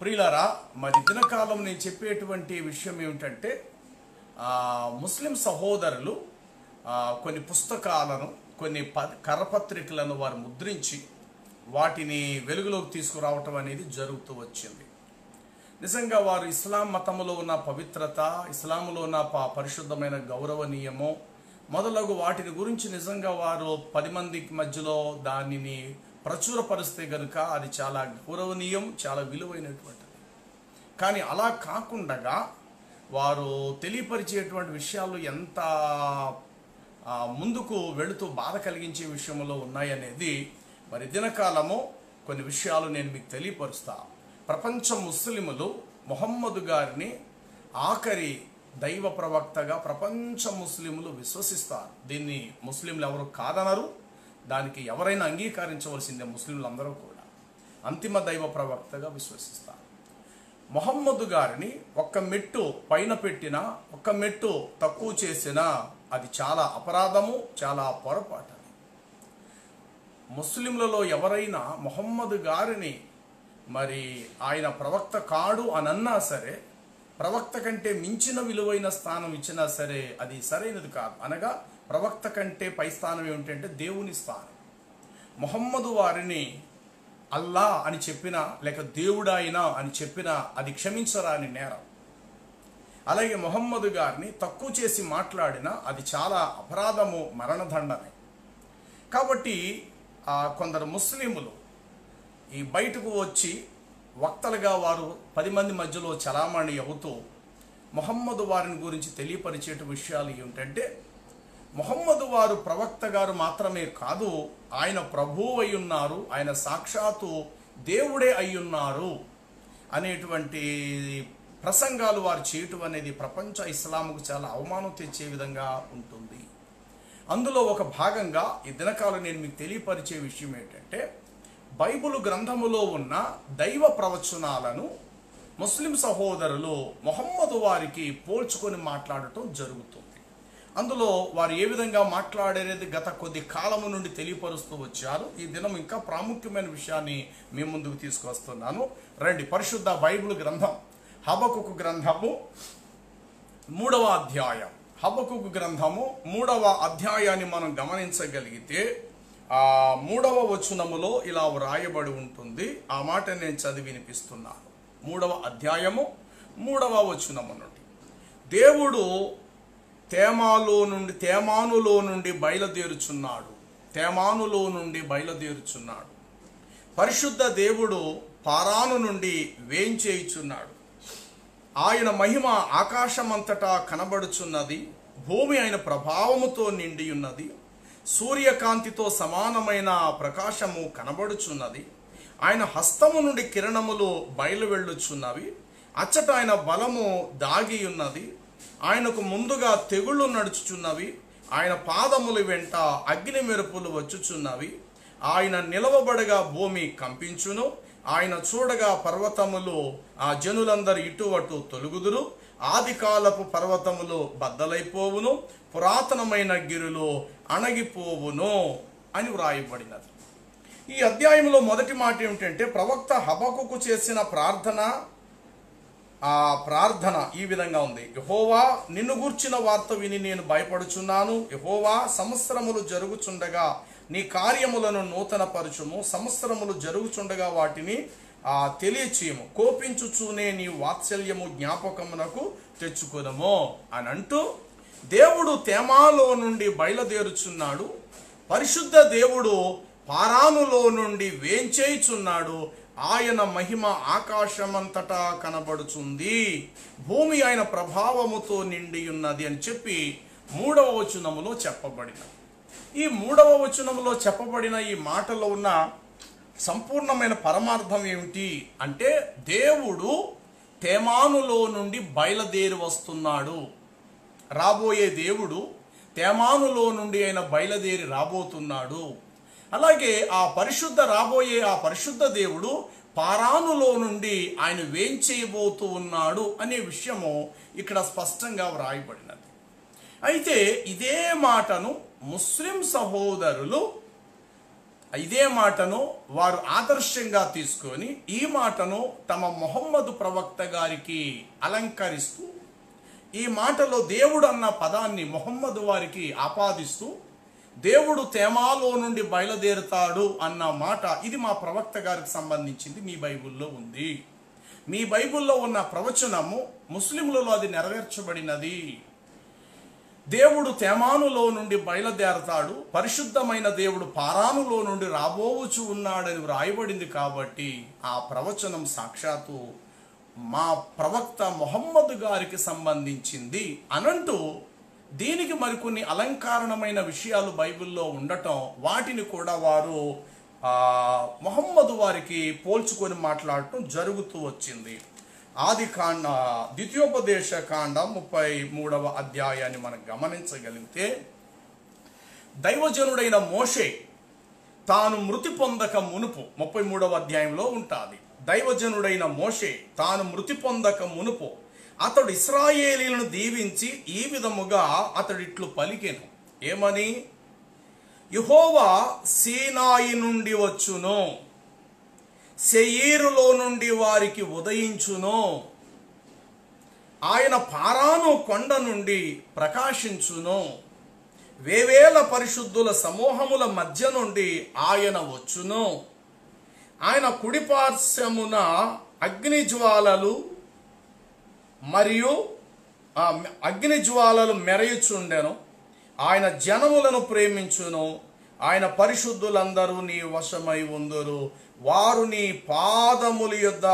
ప్రియులారా, మరి దినకాలం నేను చెప్పేటువంటి విషయం ఏమిటంటే ముస్లిం సహోదరులు కొన్ని పుస్తకాలను, కొన్ని కరపత్రికలను వారు ముద్రించి వాటిని వెలుగులోకి తీసుకురావటం అనేది జరుగుతూ వచ్చింది. నిజంగా వారు ఇస్లాం మతంలో ఉన్న పవిత్రత, ఇస్లాంలో ఉన్న పరిశుద్ధమైన గౌరవనీయము మొదలగు వాటిని గురించి నిజంగా వారు 10 మంది మధ్యలో దానిని ప్రచురపరిస్తే గనుక అది చాలా గౌరవనీయం, చాలా విలువైనటువంటిది. కానీ అలా కాకుండా వారు తెలియపరిచేటువంటి విషయాలు ఎంత ముందుకు వెళుతూ బాధ కలిగించే విషయంలో ఉన్నాయనేది మరి దినకాలము కొన్ని విషయాలు నేను మీకు తెలియపరుస్తా. ప్రపంచ ముస్లిములు మొహమ్మద్ గారిని ఆఖరి దైవ ప్రవక్తగా ప్రపంచ ముస్లిములు విశ్వసిస్తారు. దీన్ని ముస్లింలు ఎవరు కాదనరు, దానికి ఎవరైనా అంగీకరించవలసిందే. ముస్లింలు అందరూ కూడా అంతిమ దైవ ప్రవక్తగా విశ్వసిస్తారు. మొహమ్మద్ గారిని ఒక్క మెట్టు పైన పెట్టినా, ఒక్క మెట్టు తక్కువ చేసినా అది చాలా అపరాధము, చాలా పొరపాటు. ముస్లింలలో ఎవరైనా మొహమ్మద్ గారిని మరి ఆయన ప్రవక్త కాడు అని అన్నా సరే, ప్రవక్త కంటే మించిన విలువైన స్థానం ఇచ్చినా సరే అది సరైనది కాదు. అనగా ప్రవక్త కంటే పై స్థానం ఏమిటంటే దేవుని స్థానం. మొహమ్మద్ వారిని అల్లా అని చెప్పినా, లేక దేవుడాయినా అని చెప్పినా అది క్షమించరాని నేరం. అలాగే మొహమ్మద్ గారిని తక్కువ చేసి మాట్లాడినా అది చాలా అపరాధము, మరణదండనే. కాబట్టి కొందరు ముస్లిములు ఈ బయటకు వచ్చి వక్తలుగా వారు 10 మంది మధ్యలో చలామణి అవుతూ మొహమ్మద్ వారిని గురించి తెలియపరిచేట విషయాలు ఏమిటంటే, మొహమ్మద్ వారు ప్రవక్త గారు మాత్రమే కాదు, ఆయన ప్రభువు అయి ఉన్నారు, ఆయన సాక్షాత్తు దేవుడే అయ్యున్నారు అనేటువంటి ప్రసంగాలు వారు చేయటం అనేది ప్రపంచ ఇస్లాంకు చాలా అవమానం తెచ్చే విధంగా ఉంటుంది. అందులో ఒక భాగంగా ఈ దినకాలం నేను మీకు తెలియపరిచే విషయం ఏంటంటే, బైబిల్ గ్రంథములో ఉన్న దైవ ప్రవచనాలను ముస్లిం సహోదరులు మొహమ్మద్ వారికి పోల్చుకొని మాట్లాడటం జరుగుతుంది. అందులో వారు ఏ విధంగా మాట్లాడేది గత కొద్ది కాలము నుండి తెలియపరుస్తూ వచ్చారు. ఈ దినం ఇంకా ప్రాముఖ్యమైన విషయాన్ని మీ ముందుకు తీసుకొస్తున్నాను. రండి, పరిశుద్ధ బైబిల్ గ్రంథం హబకుకు గ్రంథము 3వ అధ్యాయం. హబకుకు గ్రంథము 3వ అధ్యాయాన్ని మనం గమనించగలిగితే 3వ వచనములో ఇలా వ్రాయబడి ఉంటుంది. ఆ మాట నేను చదివి వినిపిస్తున్నాను. 3వ అధ్యాయము 3వ వచనము నుండి, దేవుడు తేమానులో నుండి బయలుదేరుచున్నాడు. పరిశుద్ధ దేవుడు పారాను నుండి వేంచేయుచున్నాడు. ఆయన మహిమ ఆకాశమంతటా కనబడుచున్నది. భూమి ఆయన ప్రభావముతో నిండి ఉన్నది. సూర్యకాంతితో సమానమైన ప్రకాశము కనబడుచున్నది. ఆయన హస్తము నుండి కిరణములు బయలు వెళ్ళుచున్నవి. అచ్చట ఆయన బలము దాగి ఉన్నది. ఆయనకు ముందుగా తెగుళ్ళు నడుచుచున్నవి. ఆయన పాదముల వెంట అగ్ని మెరుపులు వచ్చుచున్నవి. ఆయన నిలవబడగా భూమి కంపించును. ఆయన చూడగా పర్వతములు ఆ జనులందరూ ఇటువటు తొలుగుదురు. ఆది కాలపు పర్వతములు బద్దలైపోవును, పురాతనమైన గిరులు అణగిపోవును అని వ్రాయబడినది. ఈ అధ్యాయంలో మొదటి మాట ఏమిటంటే, ప్రవక్త హబకుకు చేసిన ప్రార్థన ఈ విధంగా ఉంది. యెహోవా, నిన్ను గూర్చిన వార్త విని నేను భయపడుచున్నాను. యెహోవా, సంవత్సరములు జరుగుచుండగా నీ కార్యములను నూతనపరచుము. సంవత్సరములు జరుగుచుండగా వాటిని తెలియచేయము. కోపించుచూనే నీ వాత్సల్యము జ్ఞాపకమునకు తెచ్చుకొనుము అని అంటూ, దేవుడు తేమాలో నుండి బయలుదేరుచున్నాడు. పరిశుద్ధ దేవుడు పారానులో నుండి వేంచేయుచున్నాడు. ఆయన మహిమ ఆకాశమంతటా కనబడుచుంది. భూమి ఆయన ప్రభావముతో నిండి ఉన్నది అని చెప్పి 3వ వచనములో చెప్పబడినది. ఈ 3వ వచనములో చెప్పబడిన ఈ మాటలో ఉన్న సంపూర్ణమైన పరమార్థం ఏమిటి అంటే, దేవుడు తేమానులో నుండి బయలుదేరి వస్తున్నాడు. రాబోయే దేవుడు తేమానులో నుండి ఆయన బయలుదేరి రాబోతున్నాడు. అలాగే ఆ పరిశుద్ధ దేవుడు పారానులో నుండి ఆయన వేంచేయబోతూ ఉన్నాడు అనే విషయము ఇక్కడ స్పష్టంగా వ్రాయబడినది. అయితే ఇదే మాటను ముస్లిం సహోదరులు ఇదే మాటను వారు ఆదర్శంగా తీసుకొని ఈ మాటను తమ మొహమ్మదు ప్రవక్త గారికి అలంకరిస్తూ ఈ మాటలో దేవుడు అన్న పదాన్ని మొహమ్మదు వారికి ఆపాదిస్తూ దేవుడు తేమాలో నుండి బయలుదేరుతాడు అన్న మాట ఇది మా ప్రవక్త గారికి సంబంధించింది, మీ బైబిల్లో ఉంది. మీ బైబిల్లో ఉన్న ప్రవచనము ముస్లింలలో అది నెరవేర్చబడినది. దేవుడు తేమానులో నుండి బయలుదేరతాడు, పరిశుద్ధమైన దేవుడు పారానులో నుండి రాబోవచ్చు ఉన్నాడని వ్రాయబడింది. కాబట్టి ఆ ప్రవచనం సాక్షాత్తు మా ప్రవక్త మొహమ్మద్ గారికి సంబంధించింది అనంటూ దీనికి మరికొన్ని అలంకారణమైన విషయాలు బైబిల్లో ఉండటం, వాటిని కూడా వారు మొహమ్మద్ వారికి పోల్చుకొని మాట్లాడటం జరుగుతూ వచ్చింది. ద్వితీయోపదేశ కాండం 33వ అధ్యాయాన్ని మనం గమనించగలిగితే, దైవజనుడైన మోషే తాను మృతి పొందక మునుపు 33వ అధ్యాయంలో ఉంటుంది. దైవజనుడైన మోషే తాను మృతి పొందక మునుపు అతడు ఇశ్రాయేలీలను దీవించి ఈ విధముగా అతడిట్లు పలికెను. ఏమని? యెహోవా సీనాయి నుండి వచ్చును, సెయీరులో నుండి వారికి ఉదయించును, ఆయన పారాను కొండ నుండి ప్రకాశించును, వేవేల పరిశుద్ధుల సమూహముల మధ్య నుండి ఆయన వచ్చును, ఆయన కుడిపార్శ్వమున అగ్నిజ్వాలలు మరియు అగ్నిజ్వాలలు మెరయుచుండెను, ఆయన జనములను ప్రేమించును, ఆయన పరిశుద్ధులందరూ నీ వశమై ఉందురు, వారు నీ పాదముల యొద్ద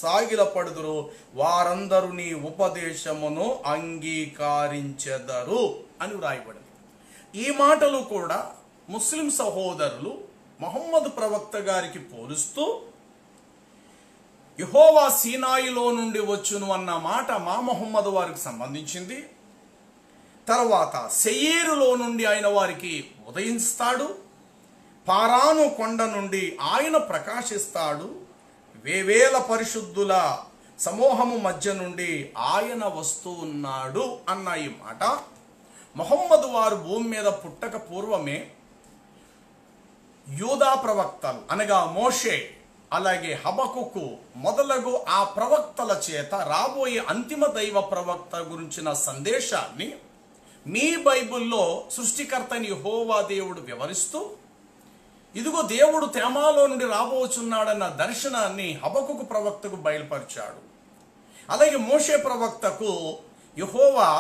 సాగిలపడుదురు, వారందరూ నీ ఉపదేశమును అంగీకరించెదరు అని వ్రాయబడింది. ఈ మాటలు కూడా ముస్లిం సహోదరులు మొహమ్మద్ ప్రవక్త గారికి పోలుస్తూ యెహోవా సీనాయిలో నుండి వచ్చును అన్న మాట మా మొహమ్మద్ వారికి సంబంధించింది. తర్వాత సెయీరులో నుండి ఆయన వారికి ఉదయిస్తాడు, పారాను కొండ నుండి ఆయన ప్రకాశిస్తాడు, వేవేల పరిశుద్ధుల సమూహము మధ్య నుండి ఆయన వస్తూ ఉన్నాడు అన్న ఈ మాట మొహమ్మద్ వారు భూమి మీద పుట్టక పూర్వమే యూదా ప్రవక్తలు అనగా మోషే, అలాగే హబకుకు మొదలగు ఆ ప్రవక్తల చేత రాబోయే అంతిమ దైవ ప్రవక్త గురించిన సందేశాన్ని మీ బైబిల్లో సృష్టికర్తని యెహోవా దేవుడు వివరిస్తూ, ఇదిగో దేవుడు తేమాలో నుండి రాబోచున్నాడన్న దర్శనాన్ని హబకుకు ప్రవక్తకు బయలుపరిచాడు. అలాగే మోషే ప్రవక్తకు యెహోవా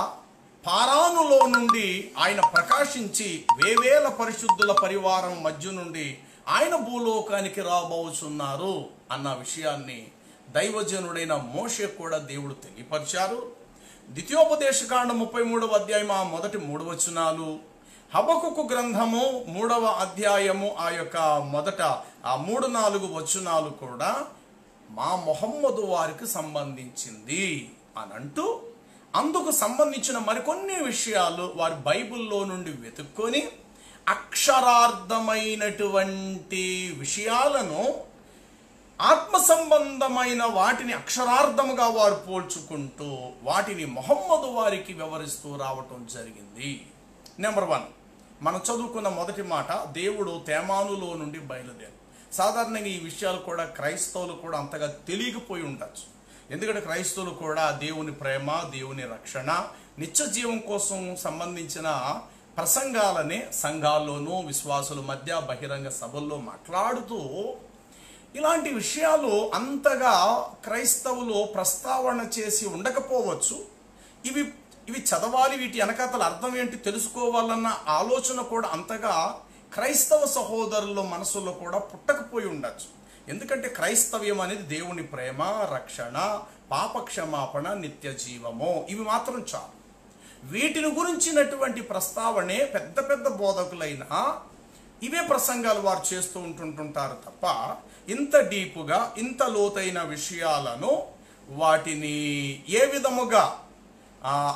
పారానులో నుండి ఆయన ప్రకాశించి వేవేల పరిశుద్ధుల పరివారం మధ్య నుండి ఆయన భూలోకానికి రాబోచున్నారు అన్న విషయాన్ని దైవజనుడైన మోషే కూడా దేవుడు తెలియపరిచారు. ద్వితీయోపదేశకాండం 33వ అధ్యాయం ఆ మొదటి 3 వచనాలు, హబకుకు గ్రంథము 3వ అధ్యాయము ఆ యొక్క మొదట ఆ 3-4 వచనాలు కూడా మా మొహమ్మదు వారికి సంబంధించింది అని అంటూ అందుకు సంబంధించిన మరికొన్ని విషయాలు వారి బైబిల్లో నుండి వెతుక్కొని అక్షరార్థమైనటువంటి విషయాలను ఆత్మ సంబంధమైన వాటిని అక్షరార్థముగా వారు పోల్చుకుంటూ వాటిని మొహమ్మదు వారికి వివరిస్తూ రావటం జరిగింది. నెంబర్ 1 మనం చదువుకున్న మొదటి మాట, దేవుడు తేమానులో నుండి బయలుదేరు. సాధారణంగా ఈ విషయాలు కూడా క్రైస్తవులు కూడా అంతగా తెలియకపోయి ఉండొచ్చు. ఎందుకంటే క్రైస్తవులు కూడా దేవుని ప్రేమ, దేవుని రక్షణ, నిత్య జీవం కోసం సంబంధించిన ప్రసంగాలనే సంఘాల్లోనూ విశ్వాసుల మధ్య బహిరంగ సభల్లో మాట్లాడుతూ ఇలాంటి విషయాలు అంతగా క్రైస్తవులు ప్రస్తావన చేసి ఉండకపోవచ్చు. ఇవి చదవాలి, వీటి వెనకాతల అర్థం ఏంటి తెలుసుకోవాలన్న ఆలోచన కూడా అంతగా క్రైస్తవ సహోదరుల మనసులో కూడా పుట్టకపోయి ఉండొచ్చు. ఎందుకంటే క్రైస్తవ్యం అనేది దేవుని ప్రేమ, రక్షణ, పాప క్షమాపణ, నిత్య జీవము, ఇవి మాత్రం చాలు. వీటిని గురించినటువంటి ప్రస్తావనే పెద్ద పెద్ద బోధకులైన ఇవే ప్రసంగాలు వారు చేస్తూ ఉంటుంటారు తప్ప ఇంత డీపుగా ఇంత లోతైన విషయాలను వాటిని ఏ విధముగా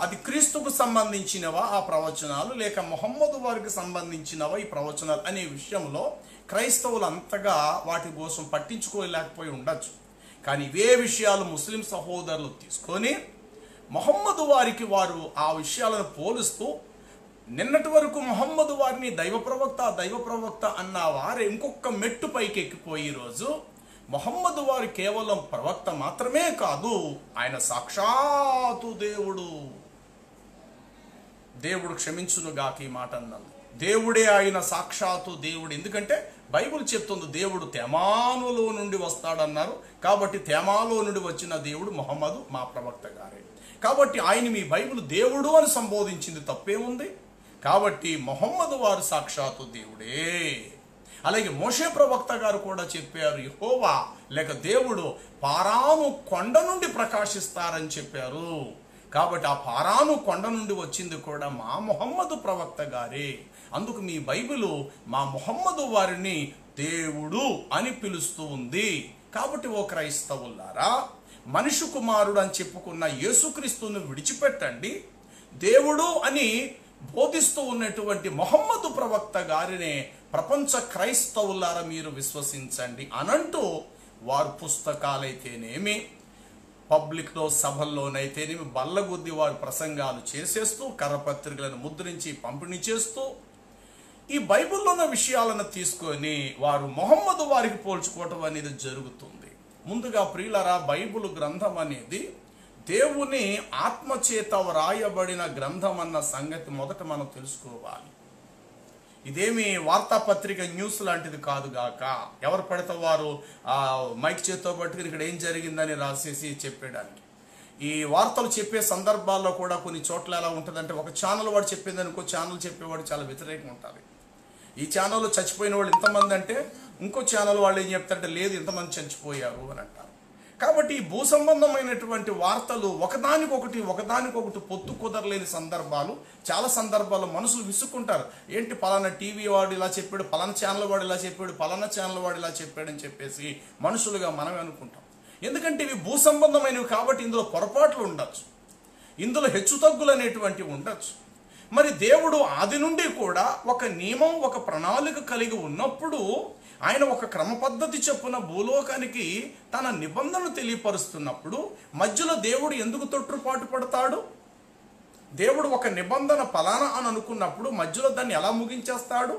అది క్రీస్తుకు సంబంధించినవా ఆ ప్రవచనాలు లేక మొహమ్మదు వారికి సంబంధించినవా ఈ ప్రవచనాలు అనే విషయంలో క్రైస్తవులు అంతగా వాటి కోసం పట్టించుకోలేకపోయి ఉండొచ్చు. కానీ ఇవే విషయాలు ముస్లిం సహోదరులు తీసుకొని మొహమ్మదు వారికి వారు ఆ విషయాలను పోలుస్తూ నిన్నటి వరకు మొహమ్మదు వారిని దైవ ప్రవక్త అన్న వారు ఇంకొక మెట్టు పైకి ఎక్కిపోయి ఈరోజు మొహమ్మదు వారు కేవలం ప్రవక్త మాత్రమే కాదు, ఆయన సాక్షాత్తు దేవుడు క్షమించునుగాక ఈ మాట అన్నాను. దేవుడే ఆయన సాక్షాత్తు దేవుడు. ఎందుకంటే బైబిల్ చెప్తుంది దేవుడు తేమానులో నుండి వస్తాడన్నారు. కాబట్టి తేమాలో నుండి వచ్చిన దేవుడు మొహమ్మదు మా ప్రవక్త గారే. కాబట్టి ఆయన మీ బైబిల్ దేవుడు అని సంబోధించింది, తప్పేముంది? కాబట్టి మొహమ్మదు వారు సాక్షాత్తు దేవుడే. అలాగే మోషే ప్రవక్త గారు కూడా చెప్పారు, యెహోవా లేక దేవుడు పారాను కొండ నుండి ప్రకాశిస్తారని చెప్పారు. కాబట్టి ఆ పారాను కొండ నుండి వచ్చింది కూడా మా మొహమ్మదు ప్రవక్త గారే. అందుకు మీ బైబిలు మా మొహమ్మదు వారిని దేవుడు అని పిలుస్తూ ఉంది. కాబట్టి ఓ క్రైస్తవులారా, మనిషి కుమారుడు అని చెప్పుకున్న యేసుక్రీస్తును విడిచిపెట్టండి, దేవుడు అని బోధిస్తూ ఉన్నటువంటి మొహమ్మదు ప్రవక్త గారినే ప్రపంచ క్రైస్తవులారా మీరు విశ్వసించండి అనంటూ వారు పుస్తకాలైతేనేమి, పబ్లిక్లో సభల్లోనైతేనేమి బల్లగుద్ది వారు ప్రసంగాలు చేసేస్తూ కరపత్రికలను ముద్రించి పంపిణీ చేస్తూ ఈ బైబిల్లో ఉన్న విషయాలను తీసుకొని వారు మొహమ్మదు వారికి పోల్చుకోవటం అనేది జరుగుతుంది. ముందుగా ప్రియులరా, బైబిల్ గ్రంథం అనేది దేవుని ఆత్మచేత వ్రాయబడిన గ్రంథం అన్న సంగతి మొదట మనం తెలుసుకోవాలి. ఇదేమి వార్తాపత్రిక న్యూస్ లాంటిది కాదుగాక, ఎవరు పడితే వారు మైక్ చేత్తో పట్టుకుని ఇక్కడ ఏం జరిగిందని రాసేసి చెప్పేయడానికి. ఈ వార్తలు చెప్పే సందర్భాల్లో కూడా కొన్ని చోట్ల ఎలా ఉంటుందంటే, ఒక ఛానల్ వాడు చెప్పింది ఇంకో ఛానల్ చెప్పేవాడు చాలా వ్యతిరేకంగా ఉంటుంది. ఈ ఛానల్లో చచ్చిపోయిన వాళ్ళు ఇంతమంది అంటే ఇంకో ఛానల్ వాళ్ళు ఏం చెప్తారంటే లేదు ఇంతమంది చచ్చిపోయారు అని అంటారు. కాబట్టి ఈ భూ సంబంధమైనటువంటి వార్తలు ఒకదానికొకటి పొత్తు కుదరలేని సందర్భాలు, చాలా సందర్భాల్లో మనుషులు విసుక్కుంటారు. ఏంటి పలానా టీవీ వాడు ఇలా చెప్పాడు, పలానా ఛానల్ వాడు ఇలా చెప్పాడు, పలానా ఛానల్ వాడు ఇలా చెప్పాడని చెప్పేసి మనుషులుగా మనమే అనుకుంటాం. ఎందుకంటే ఇవి భూ సంబంధమైనవి కాబట్టి ఇందులో పొరపాట్లు ఉండొచ్చు, ఇందులో హెచ్చుతగ్గులు అనేటువంటివి ఉండొచ్చు. మరి దేవుడు ఆది నుండి కూడా ఒక నియమం, ఒక ప్రణాళిక కలిగి ఉన్నప్పుడు ఆయన ఒక క్రమ పద్ధతి చొప్పున భూలోకానికి తన నిబంధనలు తెలియపరుస్తున్నప్పుడు మధ్యలో దేవుడు ఎందుకు తొట్టుపాటు పడతాడు? దేవుడు ఒక నిబంధన ఫలానా అని అనుకున్నప్పుడు మధ్యలో దాన్ని ఎలా ముగించేస్తాడు,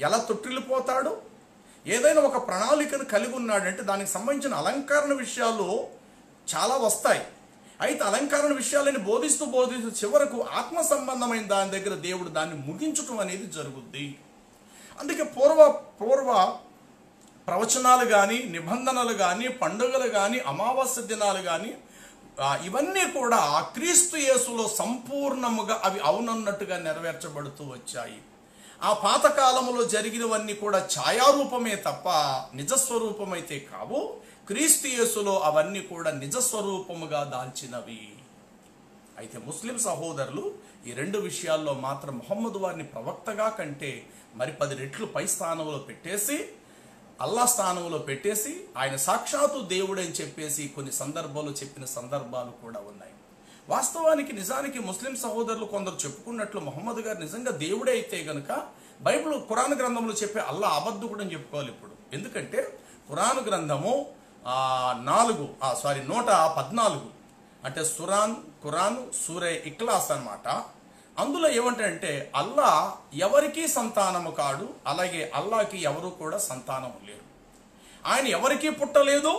ఎలా తొట్టిల్లిపోతాడు? ఏదైనా ఒక ప్రణాళికను కలిగి ఉన్నాడంటే దానికి సంబంధించిన అలంకరణ విషయాలు చాలా వస్తాయి. అయితే అలంకరణ విషయాలని బోధిస్తూ చివరకు ఆత్మ సంబంధమైన దాని దగ్గర దేవుడు దాన్ని ముగించటం అనేది జరుగుద్ది. అందుకే పూర్వ ప్రవచనాలు కానీ, నిబంధనలు కానీ, పండుగలు కానీ, అమావాస్య దినాలు కానీ ఇవన్నీ కూడా క్రీస్తు యేసులో సంపూర్ణముగా అవి అవునన్నట్టుగా నెరవేర్చబడుతూ వచ్చాయి. ఆ పాతకాలంలో జరిగినవన్నీ కూడా ఛాయారూపమే తప్ప నిజస్వరూపమైతే కావు. క్రీస్తు యేసులో అవన్నీ కూడా నిజస్వరూపముగా దాల్చినవి. అయితే ముస్లిం సహోదరులు ఈ రెండు విషయాల్లో మాత్రం మొహమ్మదు వారిని ప్రవక్తగా కంటే మరి 10 రెట్లు పై స్థానంలో పెట్టేసి, అల్లా స్థానంలో పెట్టేసి ఆయన సాక్షాత్తు దేవుడని చెప్పేసి కొన్ని సందర్భాలు చెప్పిన సందర్భాలు కూడా ఉన్నాయి. వాస్తవానికి నిజానికి ముస్లిం సహోదరులు కొందరు చెప్పుకున్నట్లు మొహమ్మద్ గారు నిజంగా దేవుడే అయితే గనుక బైబిల్ ఖురాన్ గ్రంథంలో చెప్పే అల్లా అబద్ధుడు అని చెప్పుకోవాలి ఇప్పుడు. ఎందుకంటే ఖురాన్ గ్రంథము 114 అంటే ఖురాన్ సూరే ఇఖ్లాస్ అన్నమాట. అందులో ఏమంటే అల్లా ఎవరికీ సంతానము కాడు, అలాగే అల్లాకి ఎవరు కూడా సంతానము లేరు. ఆయన ఎవరికీ పుట్టలేదు,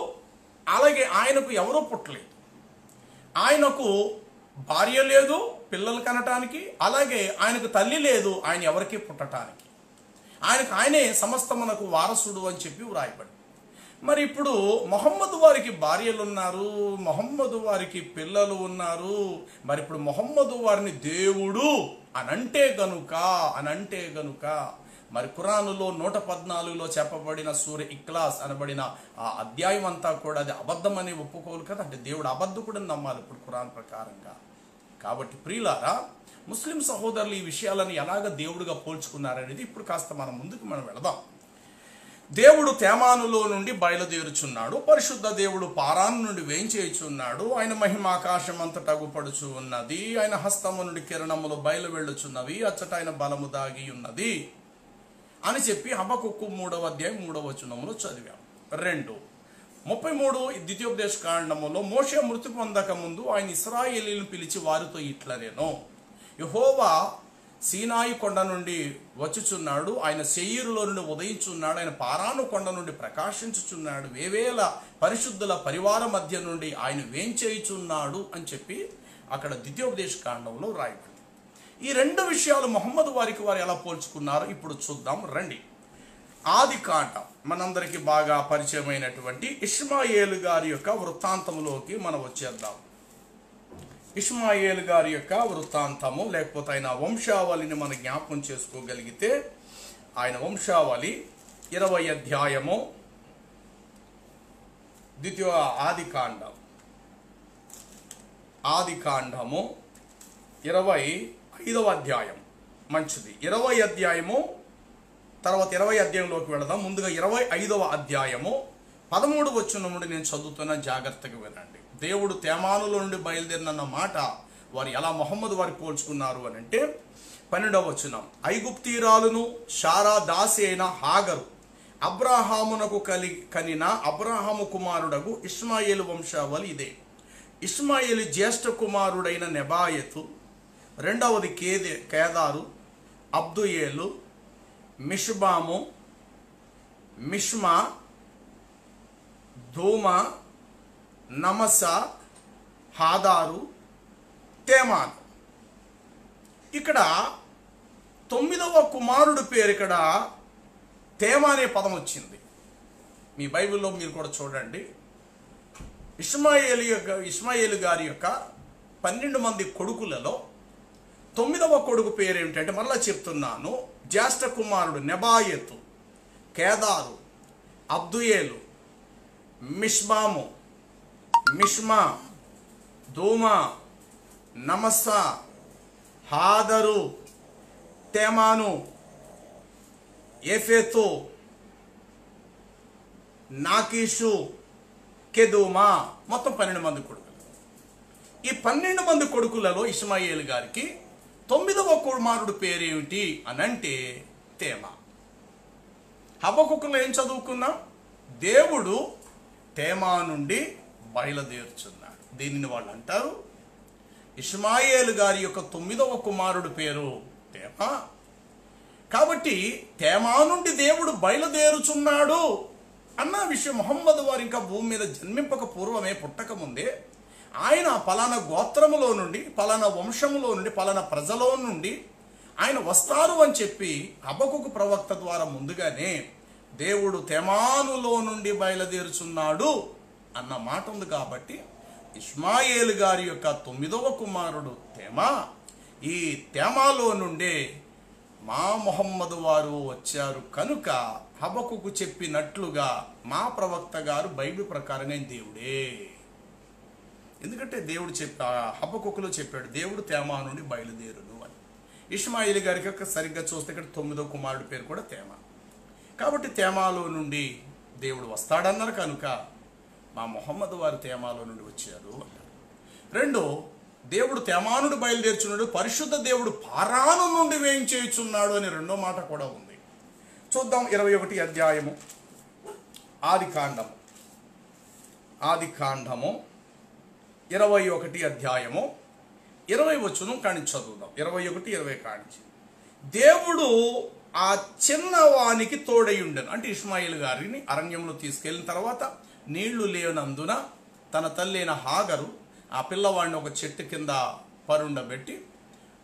అలాగే ఆయనకు ఎవరూ పుట్టలేదు. ఆయనకు భార్య లేదు పిల్లలు కనటానికి, అలాగే ఆయనకు తల్లి లేదు ఆయన ఎవరికీ పుట్టడానికి. ఆయనే సమస్తమునకు వారసుడు అని చెప్పి వ్రాయబడి. మరి ఇప్పుడు మొహమ్మదు వారికి భార్యలు ఉన్నారు, మొహమ్మదు వారికి పిల్లలు ఉన్నారు. మరి ఇప్పుడు మొహమ్మదు వారిని దేవుడు అనంటే గనుక మరి ఖురానులో 114లో చెప్పబడిన సూర ఇఖ్లాస్ అనబడిన ఆ అధ్యాయం అంతా కూడా అది అబద్ధమని ఒప్పుకోవాలి కదా. అంటే దేవుడు అబద్ధకుడని నమ్మాలి ఇప్పుడు ఖురాన్ ప్రకారంగా. కాబట్టి ప్రియులారా, ముస్లిం సహోదరులు ఈ విషయాలను ఎలాగ దేవుడిగా పోల్చుకున్నారనేది ఇప్పుడు కాస్త ముందుకు వెళదాం. దేవుడు తేమానులో నుండి బయలుదేరుచున్నాడు, పరిశుద్ధ దేవుడు పారాను నుండి వేంచేయుచున్నాడు, ఆయన మహిమ ఆకాశం అంతటా అగుపడుచు ఉన్నది, ఆయన హస్తము నుండి కిరణములు బయలు వెళ్ళుచున్నవి, అచ్చట ఆయన బలము దాగి ఉన్నది అని చెప్పి హబక్కుకు 3వ అధ్యాయం 3వ వచనములో చదివాం. 33 ద్వితీయోపదేశ కాండములో మోషే మృతి పొందక ముందు ఆయన ఇశ్రాయేలీయులను పిలిచి వారితో ఇట్లనేను, యెహోవా సీనాయి కొండ నుండి వచ్చుచున్నాడు, ఆయన శేయీరులో నుండి ఉదయించున్నాడు, ఆయన పారాను కొండ నుండి ప్రకాశించుచున్నాడు, వేవేల పరిశుద్ధుల పరివార మధ్య నుండి ఆయన వేంచేయుచున్నాడు అని చెప్పి అక్కడ ద్వితీయోపదేశ కాండంలో రాయబడింది. ఈ రెండు విషయాలు మొహమ్మద్ వారికి వారు ఎలా పోల్చుకున్నారో ఇప్పుడు చూద్దాం రండి. ఆది కాండం మనందరికీ బాగా పరిచయమైనటువంటి ఇష్మాయేలు గారి యొక్క వృత్తాంతంలోకి మనం వచ్చేద్దాం. ఇష్మాయేలు గారి యొక్క వృత్తాంతము లేకపోతే ఆయన వంశావళిని మనం జ్ఞాపకం చేసుకోగలిగితే ఆయన వంశావళి 20 అధ్యాయము ఆది కాండము 25వ అధ్యాయం. మంచిది. 20 అధ్యాయము తర్వాత 20 అధ్యాయంలోకి వెళదాం. ముందుగా 25వ అధ్యాయము 13 వచనం నుండి నేను చదువుతున్న, జాగ్రత్తగా వినండి. దేవుడు తేమానులో నుండి బయలుదేరిన మాట వారు ఎలా మొహమ్మద్ వారి పోల్చుకున్నారు అని అంటే 12వ వచనం, ఐగుప్తీరాలును షారా దాసి అయిన హాగరు అబ్రాహామునకు కనిన అబ్రాహాము కుమారుడగు ఇష్మాయేలు వంశావళి ఇదే. ఇష్మాయేలు జ్యేష్ఠ కుమారుడైన నెబాయతు, రెండవది కేదారు, అబ్దుయేలు, మిష్బాము, మిష్మా, ధూమా, నమస, హాదారు, తేమాను. ఇక్కడ 9వ కుమారుడు పేరు ఇక్కడ తేమా అనే పదం వచ్చింది. మీ బైబిల్లో మీరు కూడా చూడండి. ఇష్మాయేలు గారి యొక్క 12 మంది కొడుకులలో 9వ కొడుకు పేరు ఏమిటంటే, మరలా చెప్తున్నాను, జ్యేష్ఠ కుమారుడు నెబాయతు, కేదారు, అబ్దుయేలు, మిష్బాము, మిష్మా, ధూమా, నమస, హాదరు, తేమాను, ఏఫెతు, నాకీషు, కెదూమా. మొత్తం 12 మంది కొడుకులు. ఈ 12 మంది కొడుకులలో ఇష్మాయేలు గారికి 9వ కుమారుడు పేరేమిటి అని అంటే తేమా. హబక్కుకులో ఏం చదువుకున్నాం? దేవుడు తేమా నుండి బయలుదేరుచున్నాడు. దీనిని వాళ్ళు అంటారు ఇష్మాయేలు గారి యొక్క 9వ కుమారుడు పేరు తేమా. కాబట్టి తేమా నుండి దేవుడు బయలుదేరుచున్నాడు అన్న విషయం మొహమ్మద్ వారు ఇంకా భూమి మీద జన్మింపక పూర్వమే, పుట్టక ముందే ఆయన పలానా గోత్రములో నుండి, పలానా వంశములో నుండి, పలానా ప్రజలో నుండి ఆయన వస్తారు అని చెప్పి హబక్కుకు ప్రవక్త ద్వారా ముందుగానే దేవుడు తేమానులో నుండి బయలుదేరుచున్నాడు అన్న మాట ఉంది. కాబట్టి ఇష్మాయేలు గారి యొక్క 9వ కుమారుడు తేమా. ఈ తేమాలో నుండే మా మొహమ్మద్ వారు వచ్చారు కనుక హబక్కుకు చెప్పినట్లుగా మా ప్రవక్త గారు బైబిల్ ప్రకారంగా దేవుడే. ఎందుకంటే దేవుడు హబక్కులో చెప్పాడు, దేవుడు తేమా నుండి బయలుదేరును అని. ఇష్మాయేలు గారికి సరిగ్గా చూస్తే ఇక్కడ 9వ కుమారుడు పేరు కూడా తేమా. కాబట్టి తేమాలో నుండి దేవుడు వస్తాడన్నారు కనుక మా మొహమ్మద్ వారు తేమాలో నుండి వచ్చారు అన్నారు. రెండో, దేవుడు తేమానుడు బయలుదేరుచున్నాడు, పరిశుద్ధ దేవుడు పారాను నుండి వేయించేయుచున్నాడు అని రెండో మాట కూడా ఉంది. చూద్దాం 21 అధ్యాయము ఆది కాండము 21 అధ్యాయము 20 వచనం కానించి చదువుదాం. 21, 20 కానించి. దేవుడు ఆ చిన్నవానికి తోడై ఉండెను. అంటే ఇష్మాయేలు గారిని అరణ్యంలో తీసుకెళ్ళిన తర్వాత నీళ్లు లేనందున తన తల్లి అయిన హాగరు ఆ పిల్లవాడిని ఒక చెట్టు కింద పరుండబెట్టి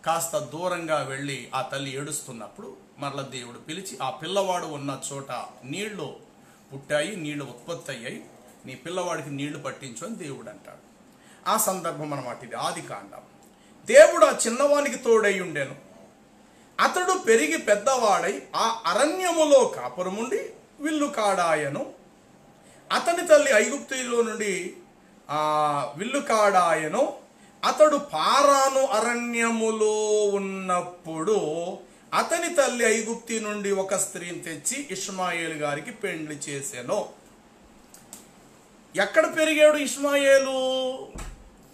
కాస్త దూరంగా వెళ్ళి ఆ తల్లి ఏడుస్తున్నప్పుడు మరల దేవుడు పిలిచి, ఆ పిల్లవాడు ఉన్న చోట నీళ్లు పుట్టాయి, నీళ్లు ఉత్పత్తి అయ్యాయి, నీ పిల్లవాడికి నీళ్లు పట్టించు అని దేవుడు అంటాడు. ఆ సందర్భం అన్నమాట ఇది ఆది కాండం. దేవుడు ఆ చిన్నవానికి తోడై ఉండెను, అతడు పెరిగి పెద్దవాడై ఆ అరణ్యములో కాపురముండి విల్లు కాడాయను. అతని తల్లి ఐగుప్తులో నుండి విల్లు కాడాయను. అతడు పారాను అరణ్యములో ఉన్నప్పుడు అతని తల్లి ఐగుప్తి నుండి ఒక స్త్రీని తెచ్చి ఇష్మాయేలు గారికి పెండ్లి చేసెను. ఎక్కడ పెరిగాడు ఇష్మాయేలు?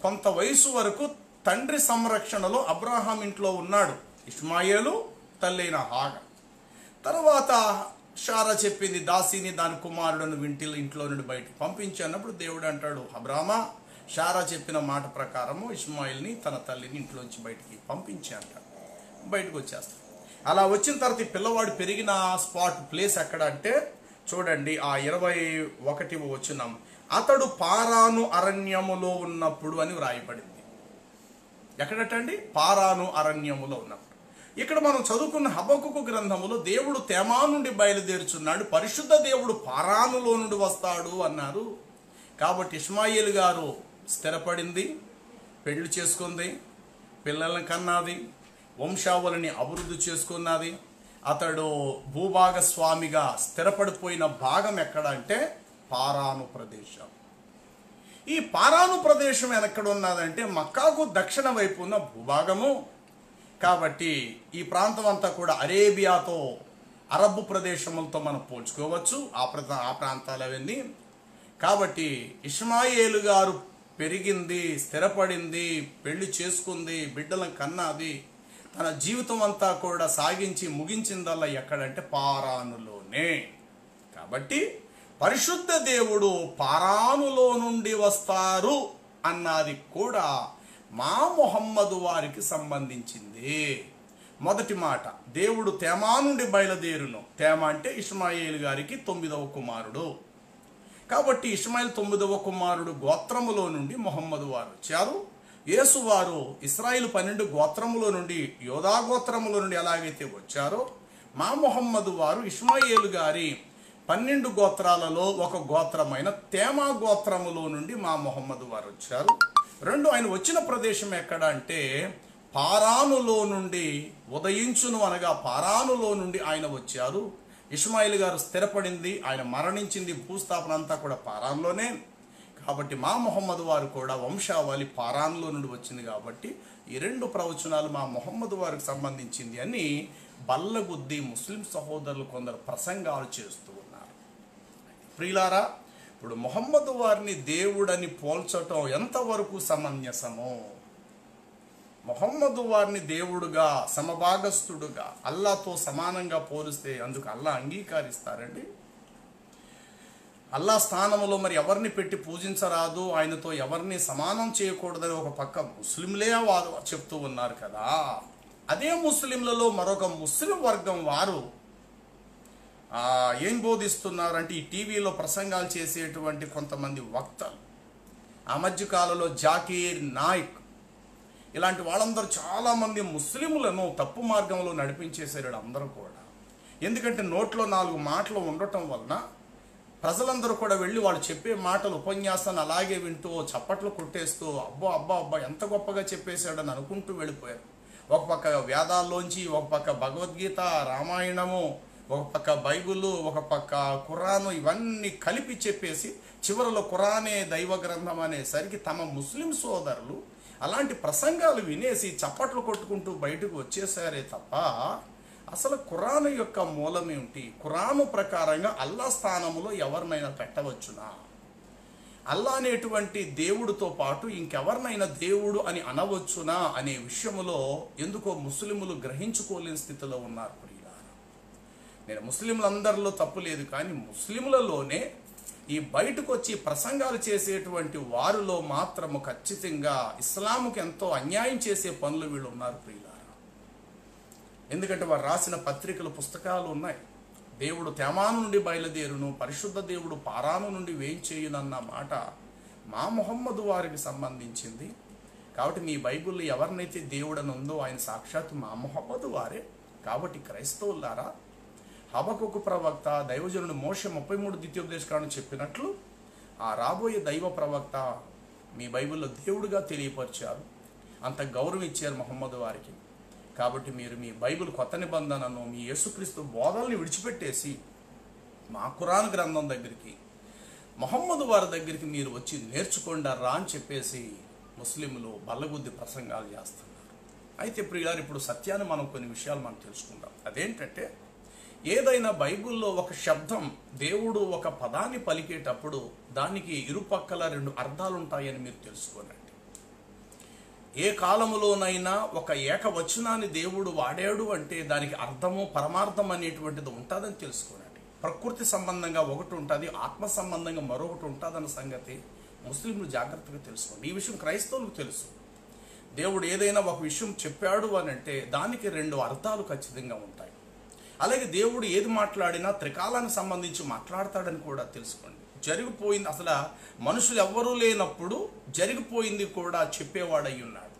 కొంత వయసు వరకు తండ్రి సంరక్షణలో అబ్రహాం ఇంట్లో ఉన్నాడు ఇష్మాయేలు, తల్లి అయిన హాగర్. తర్వాత షారా చెప్పింది, దాసిని దాని కుమారుడును ఇంట్లో నుండి బయటకు పంపించి అన్నప్పుడు దేవుడు అంటాడు, అబ్రామా, షారా చెప్పిన మాట ప్రకారము ఇష్మాయిల్ని తన తల్లిని ఇంట్లోంచి బయటికి పంపించి అంటాడు. బయటకు వచ్చేస్తారు. అలా వచ్చిన తర్వాత ఈ పిల్లవాడు పెరిగిన ప్లేస్ ఎక్కడ అంటే చూడండి, ఆ 21వ వచనం, అతడు పారాను అరణ్యములో ఉన్నప్పుడు అని వ్రాయబడింది. ఎక్కడటండి? పారాను అరణ్యములో ఉన్నప్పుడు. ఇక్కడ మనం చదువుకున్న హబక్కుకు గ్రంథములో దేవుడు తేమా నుండి బయలుదేరుచున్నాడు, పరిశుద్ధ దేవుడు పారానులో నుండి వస్తాడు అన్నారు. కాబట్టి ఇష్మాయేలు గారు స్థిరపడింది, పెళ్లి చేసుకుంది, పిల్లలను కన్నది, వంశావళిని అభివృద్ధి చేసుకున్నది. అతడు భూభాగస్వామిగా స్థిరపడిపోయిన భాగం ఎక్కడ అంటే పారాను ప్రదేశం. ఈ పారాను ప్రదేశం ఎక్కడ ఉన్నదంటే మక్కాకు దక్షిణ వైపు ఉన్న భూభాగము. కాబట్టి ఈ ప్రాంతం అంతా కూడా అరేబియాతో, అరబ్బు ప్రదేశములతో మనం పోల్చుకోవచ్చు, ఆ ప్రాంతాలు అవన్నీ. కాబట్టి ఇష్మాయేలు గారు పెరిగింది, స్థిరపడింది, పెళ్లి చేసుకుంది, బిడ్డలను కన్నది, తన జీవితం అంతా కూడా సాగించి ముగించిందల్లా ఎక్కడంటే పారానులోనే. కాబట్టి పరిశుద్ధ దేవుడు పారానులో నుండి వస్తారు అన్నది కూడా మా మొహమ్మదు వారికి సంబంధించింది. మొదటి మాట, దేవుడు తేమా నుండి బయలుదేరును. తేమా అంటే ఇష్మాయేలు గారికి 9వ కుమారుడు. కాబట్టి ఇష్మాయేలు 9వ కుమారుడు గోత్రములో నుండి మొహమ్మదు వారు వచ్చారు. యేసు వారు ఇశ్రాయేలు 12 గోత్రములో నుండి, యోధా గోత్రములో నుండి ఎలాగైతే వచ్చారో, మా మొహమ్మదు వారు ఇష్మాయేలు గారి 12 గోత్రాలలో ఒక గోత్రమైన తేమా గోత్రములో నుండి మా మొహమ్మదు వారు వచ్చారు. రెండు, ఆయన వచ్చిన ప్రదేశం ఎక్కడ అంటే పారానులో నుండి ఉదయించును అనగా పారానులో నుండి ఆయన వచ్చారు. ఇష్మాయేలు గారు స్థిరపడింది, ఆయన మరణించింది, భూస్థాపన అంతా కూడా పారాన్లోనే. కాబట్టి మా మొహమ్మదు వారు కూడా వంశావళి పారాన్లో నుండి వచ్చింది. కాబట్టి ఈ 2 ప్రవచనాలు మా మొహమ్మదు వారికి సంబంధించింది అని బల్లగుద్ది ముస్లిం సహోదరులు కొందరు ప్రసంగాలు చేస్తూ ఉన్నారు. ప్రియులారా, ఇప్పుడు మొహమ్మదు వారిని దేవుడని పోల్చటం ఎంతవరకు సమంజసమో, మొహమ్మదు వారిని దేవుడుగా, సమభాగస్థుడుగా, అల్లాతో సమానంగా పోలిస్తే అందుకు అల్లా అంగీకరిస్తారండి? అల్లా స్థానంలో మరి ఎవరిని పెట్టి పూజించరాదు, ఆయనతో ఎవరిని సమానం చేయకూడదని ఒక పక్క ముస్లింలే వారు చెప్తూ ఉన్నారు కదా. అదే ముస్లింలలో మరొక ముస్లిం వర్గం వారు ఏం బోధిస్తున్నారంటే, ఈ టీవీలో ప్రసంగాలు చేసేటువంటి కొంతమంది వక్తలు, ఆ మధ్య కాలంలో జాకీర్ నాయక్, ఇలాంటి వాళ్ళందరూ చాలామంది ముస్లింలను తప్పు మార్గంలో నడిపించేశారు అందరూ కూడా. ఎందుకంటే నోట్లో 4 మాటలు ఉండటం వలన ప్రజలందరూ కూడా వెళ్ళి వాళ్ళు చెప్పే మాటలు, ఉపన్యాసాన్ని అలాగే వింటూ చప్పట్లు కొట్టేస్తూ అబ్బా అబ్బా అబ్బా ఎంత గొప్పగా చెప్పేశాడని అనుకుంటూ వెళ్ళిపోయారు. ఒక పక్క వేదాల్లోంచి, ఒక పక్క భగవద్గీత, రామాయణము, ఒక పక్క బైబిల్, ఒక పక్క ఖురాను, ఇవన్నీ కలిపి చెప్పేసి చివరిలో ఖురానే దైవ గ్రంథం అనేసరికి తమ ముస్లిం సోదరులు అలాంటి ప్రసంగాలు వినేసి చప్పట్లు కొట్టుకుంటూ బయటకు వచ్చేసారే తప్ప అసలు ఖురాను యొక్క మూలం ఏమిటి, ఖురాను ప్రకారంగా అల్లా స్థానంలో ఎవరినైనా పెట్టవచ్చునా, అల్లా అనేటువంటి దేవుడితో పాటు ఇంకెవరినైనా దేవుడు అని అనవచ్చునా అనే విషయంలో ఎందుకో ముస్లిములు గ్రహించుకోలేని స్థితిలో ఉన్నారు. నేను ముస్లింలందరిలో తప్పు లేదు, కానీ ముస్లింలలోనే ఈ బయటకు వచ్చి ప్రసంగాలు చేసేటువంటి వారిలో మాత్రము ఖచ్చితంగా ఇస్లాంకి ఎంతో అన్యాయం చేసే పనులు వీళ్ళు ఉన్నారు ప్రియులారా. ఎందుకంటే వారు రాసిన పత్రికలు, పుస్తకాలు ఉన్నాయి. దేవుడు తేమా నుండి బయలుదేరును, పరిశుద్ధ దేవుడు పారాను నుండి వేయించేయునన్న మాట మా మొహమ్మదు వారికి సంబంధించింది. కాబట్టి మీ బైబిల్లో ఎవరినైతే దేవుడని ఉందో ఆయన సాక్షాత్ మా మొహమ్మదు వారే. కాబట్టి క్రైస్తవులారా, హబక్కుకు ప్రవక్త, దైవజనుడు మోషే 33 ద్వితీయోపదేశకాండం చెప్పినట్లు ఆ రాబోయే దైవ ప్రవక్త మీ బైబిల్లో దేవుడుగా తెలియపరిచారు. అంత గౌరవం ఇచ్చారు మొహమ్మదు వారికి. కాబట్టి మీరు మీ బైబిల్ కొత్త నిబంధనను, మీ యేసుక్రీస్తు బోధల్ని విడిచిపెట్టేసి మా ఖురాన్ గ్రంథం దగ్గరికి, మొహమ్మదు వారి దగ్గరికి మీరు వచ్చి నేర్చుకోండారా అని చెప్పేసి ముస్లింలు బల్లగుద్ది ప్రసంగాలు చేస్తున్నారు. అయితే ప్రియులారు, ఇప్పుడు సత్యాన్ని మనం కొన్ని విషయాలు మనం తెలుసుకుందాం. అదేంటంటే, ఏదైనా బైబిల్లో ఒక శబ్దం, దేవుడు ఒక పదాన్ని పలికేటప్పుడు దానికి ఇరుపక్కల 2 అర్థాలు ఉంటాయని మీరు తెలుసుకోనండి. ఏ కాలములోనైనా ఒక ఏకవచనాన్ని దేవుడు వాడాడు అంటే దానికి అర్థము, పరమార్థం అనేటువంటిది ఉంటుందని తెలుసుకోనండి. ప్రకృతి సంబంధంగా ఒకటి ఉంటుంది, ఆత్మ సంబంధంగా మరొకటి ఉంటుందన్న సంగతి ముస్లింలు జాగ్రత్తగా తెలుసుకోండి. ఈ విషయం క్రైస్తవులకు తెలుసు. దేవుడు ఏదైనా ఒక విషయం చెప్పాడు అని అంటే దానికి 2 అర్థాలు ఖచ్చితంగా ఉంటాయి. అలాగే దేవుడు ఏది మాట్లాడినా త్రికాలానికి సంబంధించి మాట్లాడతాడని కూడా తెలుసుకోండి. జరిగిపోయింది, అసలు మనుషులు ఎవ్వరూ లేనప్పుడు జరిగిపోయింది కూడా చెప్పేవాడై ఉన్నాడు.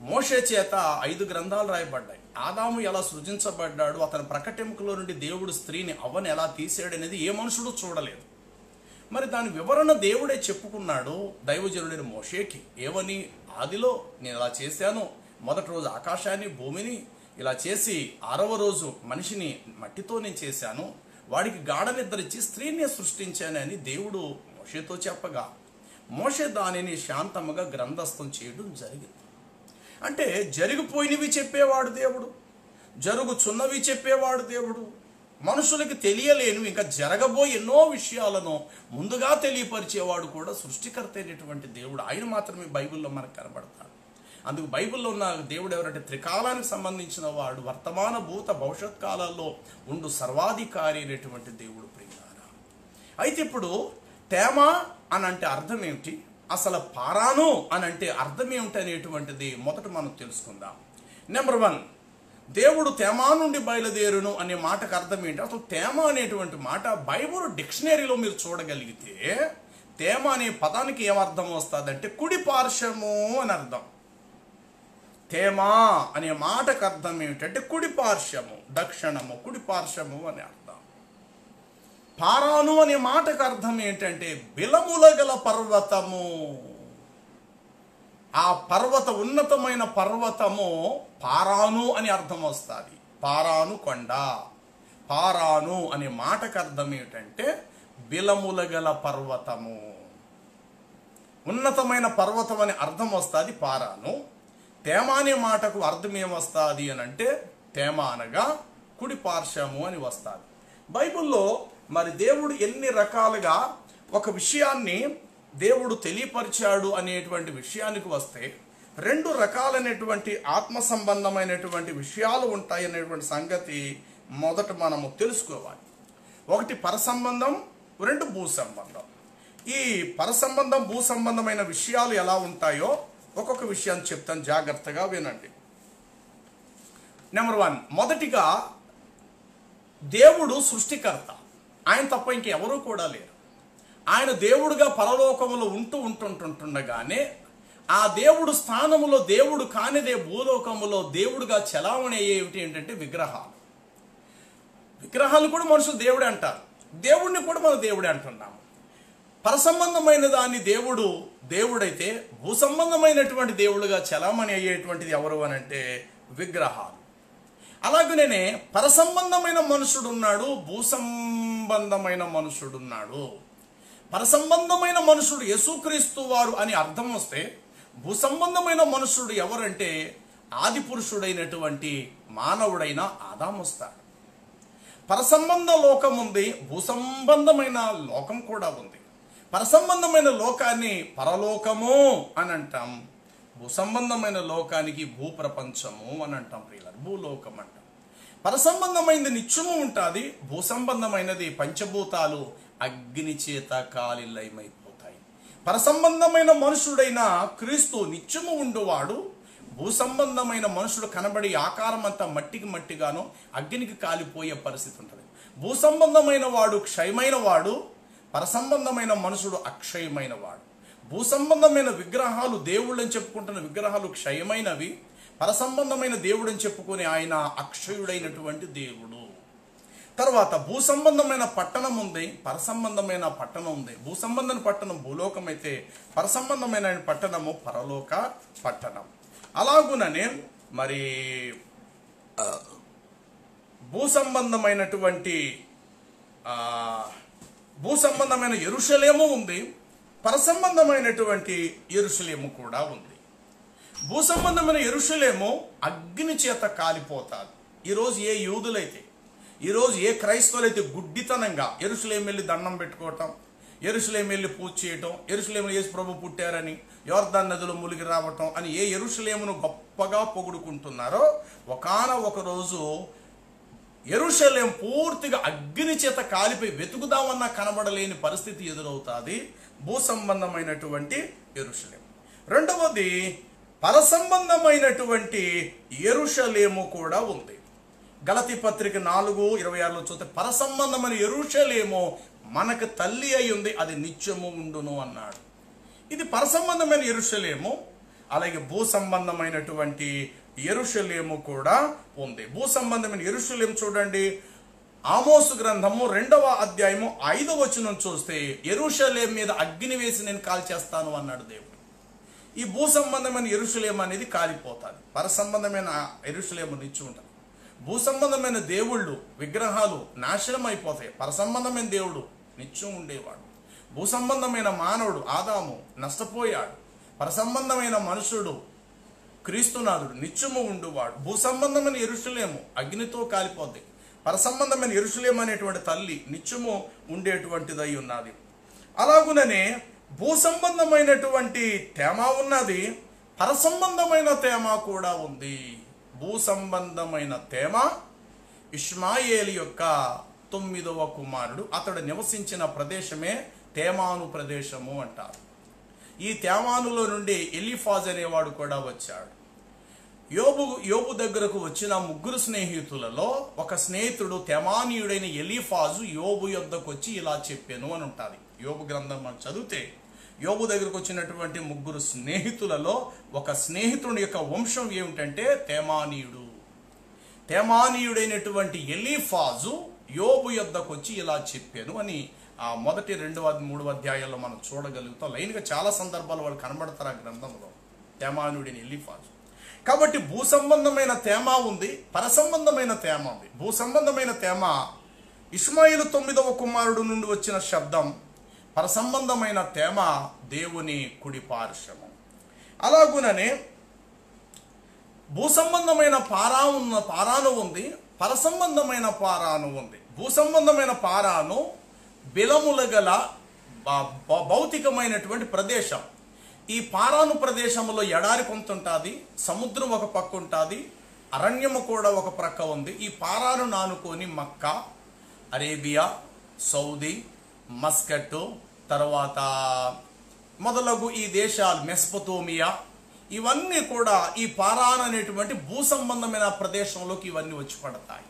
మోషే చేత 5 గ్రంథాలు రాయబడ్డాయి. ఆదాము ఎలా సృజించబడ్డాడు, అతని ప్రకటెముకలో నుండి దేవుడు స్త్రీని అవ్వని ఎలా తీసాడనేది ఏ మనుషుడు చూడలేదు. మరి దాని వివరణ దేవుడే చెప్పుకున్నాడు దైవజనుడైన మోషేకి. ఏమని? ఆదిలో నేను ఇలా చేశాను, మొదటి రోజు ఆకాశాన్ని భూమిని ఇలా చేసి 6వ రోజు మనిషిని మట్టితో నేను చేశాను, వాడికి గాఢ నిద్రించి స్త్రీని సృష్టించానని దేవుడు మోషేతో చెప్పగా మోషే దానిని శాంతముగా గ్రంథస్థం చేయడం జరిగింది. అంటే జరిగిపోయినవి చెప్పేవాడు దేవుడు, జరుగుచున్నవి చెప్పేవాడు దేవుడు, మనుషులకి తెలియలేను ఇంకా జరగబోయే ఎన్నో విషయాలను ముందుగా తెలియపరిచేవాడు కూడా సృష్టికర్త అయినటువంటి దేవుడు. ఆయన మాత్రమే బైబిల్లో మనకు కనబడతాడు. అందుకు బైబిల్లో ఉన్న దేవుడు ఎవరంటే త్రికాలానికి సంబంధించిన వాడు, వర్తమాన భూత భవిష్యత్ కాలాల్లో ఉండు సర్వాధికారి అయినటువంటి దేవుడు ప్రియులారా. అయితే ఇప్పుడు తేమ అని అంటే అర్థం ఏమిటి, అసలు పారాను అని అంటే అర్థం ఏమిటి అనేటువంటిది మొదట మనం తెలుసుకుందాం. నెంబర్ 1, దేవుడు తేమా నుండి బయలుదేరును అనే మాటకు అర్థం ఏంటి? అసలు తేమ అనేటువంటి మాట బైబిల్ డిక్షనరీలో మీరు చూడగలిగితే తేమ అనే పదానికి ఏమర్థం వస్తుంది అంటే కుడి పార్శ్వము అని అర్థం. తేమా అనే మాటకు అర్థం ఏమిటంటే కుడి పార్శ్వము, దక్షిణము, కుడి పార్శ్వము అని అర్థం. పారాను అనే మాటకు అర్థం ఏంటంటే బిలముల గల పర్వతము. ఆ పర్వత ఉన్నతమైన పర్వతము పారాను అని అర్థం వస్తుంది. పారాను కొండ. పారాను అనే మాటకు అర్థం ఏమిటంటే బిలముల గల పర్వతము, ఉన్నతమైన పర్వతం అని అర్థం వస్తుంది పారాను. తేమ అనే మాటకు అర్థం ఏమొస్తుంది అని అంటే తేమ అనగా కుడి పార్శ్వము అని వస్తుంది. బైబిల్లో మరి దేవుడు ఎన్ని రకాలుగా ఒక విషయాన్ని దేవుడు తెలియపరిచాడు అనేటువంటి విషయానికి వస్తే 2 రకాలైనటువంటి ఆత్మ సంబంధమైనటువంటి విషయాలు ఉంటాయి అనేటువంటి సంగతి మొదట మనము తెలుసుకోవాలి. ఒకటి పరసంబంధం, 2 భూ సంబంధం. ఈ పరసంబంధం భూ సంబంధమైన విషయాలు ఎలా ఉంటాయో ఒక్కొక్క విషయాన్ని చెప్తాను, జాగ్రత్తగా వినండి. నెంబర్ 1, మొదటిగా దేవుడు సృష్టికర్త. ఆయన తప్ప ఇంకెవరూ కూడా లేరు. ఆయన దేవుడుగా పరలోకములో ఉంటుండగానే ఆ దేవుడు స్థానములో దేవుడు కానిదే భూలోకములో దేవుడుగా చలామణి అయ్యేవి ఏంటంటే విగ్రహాలు. విగ్రహాలు కూడా మనుషులు దేవుడే అంటారు, దేవుడిని కూడా మనం దేవుడే అంటున్నాము. పరసంబంధమైన దాన్ని దేవుడైతే భూసంబంధమైనటువంటి దేవుడుగా చలామణి అయ్యేటువంటిది ఎవరు అని అంటే విగ్రహాలు. అలాగనే పరసంబంధమైన మనుషుడున్నాడు, భూసంబంధమైన మనుషుడున్నాడు. పరసంబంధమైన మనుషుడు యేసుక్రీస్తు వారు అని అర్థం వస్తే, భూసంబంధమైన మనుషుడు ఎవరంటే ఆది పురుషుడైనటువంటి మానవుడైన ఆదాము వస్తాడు. పరసంబంధ లోకం ఉంది, భూసంబంధమైన లోకం కూడా ఉంది. పరసంబంధమైన లోకాన్ని పరలోకము అని అంటాం, భూసంబంధమైన లోకానికి భూప్రపంచము అని అంటాం ప్రియులారా, భూలోకం అంటాం. పరసంబంధమైనది నిత్యము ఉంటుంది, భూసంబంధమైనది పంచభూతాలు అగ్ని చేత కాలిలయమైపోతాయి. పరసంబంధమైన మనుషుడైన క్రీస్తు నిత్యము ఉండువాడు, భూసంబంధమైన మనుషుడు కనబడి ఆకారం అంతా మట్టికి మట్టిగాను అగ్నికి కాలిపోయే పరిస్థితి ఉంటుంది. భూసంబంధమైన వాడు క్షయమైన వాడు, పరసంబంధమైన మనుషుడు అక్షయమైన వాడు. భూసంబంధమైన విగ్రహాలు దేవుళ్ళని చెప్పుకుంటున్న విగ్రహాలు క్షయమైనవి, పరసంబంధమైన దేవుడని చెప్పుకుని ఆయన అక్షయుడైనటువంటి దేవుడు. తర్వాత భూసంబంధమైన పట్టణం ఉంది, పరసంబంధమైన పట్టణం ఉంది. భూసంబంధమైన పట్టణం భూలోకం అయితే పరసంబంధమైన పట్టణము పరలోక పట్టణం. అలాగుననే మరి భూసంబంధమైన యెరూషలేము ఉంది, పరసంబంధమైనటువంటి యెరూషలేము కూడా ఉంది. భూసంబంధమైన యెరూషలేము అగ్ని చేత కాలిపోతారు. ఈరోజు ఏ యూదులైతే, ఈరోజు ఏ క్రైస్తవులైతే గుడ్డితనంగా యెరూషలేము వెళ్ళి దండం పెట్టుకోవటం, యెరూషలేము వెళ్ళి పూజ చేయటం, యెరూషలేములో యేసు ప్రభు పుట్టారని, యోర్దాను నదిలో మునిగి రావటం అని ఏ యెరూషలేమును గొప్పగా పొగుడుకుంటున్నారో, ఒకానొక రోజు యెరూషలేం పూర్తిగా అగ్ని చేత కాలిపోయి వెతుకుదామన్నా కనబడలేని పరిస్థితి ఎదురవుతుంది భూ సంబంధమైనటువంటి యెరూషలేం. రెండవది పరసంబంధమైనటువంటి యెరూషలేము కూడా ఉంది. గలతీ పత్రిక 4:26లో చూస్తే పరసంబంధమైన యెరూషలేము మనకు తల్లి అయి ఉంది, అది నిత్యము ఉండును అన్నాడు. ఇది పరసంబంధమైన యెరూషలేము. అలాగే భూ సంబంధమైనటువంటి యెరూషలేము కూడా ఉంది. భూ సంబంధమైన యెరూషలేము చూడండి, ఆమోసు గ్రంథము 2వ అధ్యాయము 5వ వచనం చూస్తే యెరూషలేము మీద అగ్ని వేసి నేను కాల్చేస్తాను అన్నాడు దేవుడు. ఈ భూ సంబంధమైన యెరూషలేము అనేది కాలిపోతాది, పరసంబంధమైన యెరూషలేము నిత్యం ఉంటుంది. భూ సంబంధమైన దేవుళ్ళు విగ్రహాలు నాశనం అయిపోతాయి, పరసంబంధమైన దేవుడు నిత్యం ఉండేవాడు. భూ సంబంధమైన మానవుడు ఆదాము నష్టపోయాడు, పరసంబంధమైన మనుషుడు క్రీస్తునాథుడు నిత్యము ఉండువాడు. భూ సంబంధమైన యెరూషలేము అగ్నితో కాలిపోద్ది, పరసంబంధమైన యెరూషలేము అనేటువంటి తల్లి నిత్యము ఉండేటువంటిదై ఉన్నది. అలాగుననే భూ సంబంధమైనటువంటి తేమ ఉన్నది, పరసంబంధమైన తేమ కూడా ఉంది. భూ సంబంధమైన తేమ ఇష్మాయేలు యొక్క 9వ కుమారుడు, అతడు నివసించిన ప్రదేశమే తేమాను ప్రదేశము అంటారు. ఈ తేమానులో నుండి ఎలీఫాజ్ అనేవాడు కూడా వచ్చాడు. యోబు దగ్గరకు వచ్చిన 3 స్నేహితులలో ఒక స్నేహితుడు తెమానీయుడైన ఎలీఫాజు యోబు యొద్దకు వచ్చి ఇలా చెప్పాను అని ఉంటుంది. యోబు గ్రంథం మనం చదివితే యోబు దగ్గరకు వచ్చినటువంటి 3 స్నేహితులలో ఒక స్నేహితుడి యొక్క వంశం ఏమిటంటే తేమానీయుడు. తేమానీయుడైనటువంటి ఎలీఫాజు యోబు యొద్దకు వచ్చి ఇలా చెప్పాను అని ఆ మొదటి 2వ 3వ అధ్యాయాల్లో మనం చూడగలుగుతాం. లైన్గా చాలా సందర్భాలు వాళ్ళు కనబడతారు ఆ గ్రంథంలో, తేమానీయుడైన ఎలీఫాజు. కాబట్టి భూ సంబంధమైన తేమ ఉంది, పరసంబంధమైన తేమ ఉంది. భూ సంబంధమైన తేమ ఇష్మాయేలు 9వ కుమారుడు నుండి వచ్చిన శబ్దం, పరసంబంధమైన తేమ దేవుని కుడి పార్శ్వము. అలాగుననే భూ సంబంధమైన పారాను ఉంది, పరసంబంధమైన పారాను ఉంది. భూ సంబంధమైన పారాను బిలముల గల భౌతికమైనటువంటి ప్రదేశం. ఈ పారాను ప్రదేశంలో ఎడారి కొంత ఉంటుంది, సముద్రం ఒక పక్క ఉంటుంది, అరణ్యము కూడా ఒక ప్రక్క ఉంది. ఈ పారాను నానుకొని మక్కా, అరేబియా, సౌదీ, మస్కట్, తర్వాత మొదలగు ఈ దేశాలు, మెస్పొతోమియా, ఇవన్నీ కూడా ఈ పారాన్ అనేటువంటి భూ సంబంధమైన ప్రదేశంలోకి ఇవన్నీ వచ్చి పడతాయి.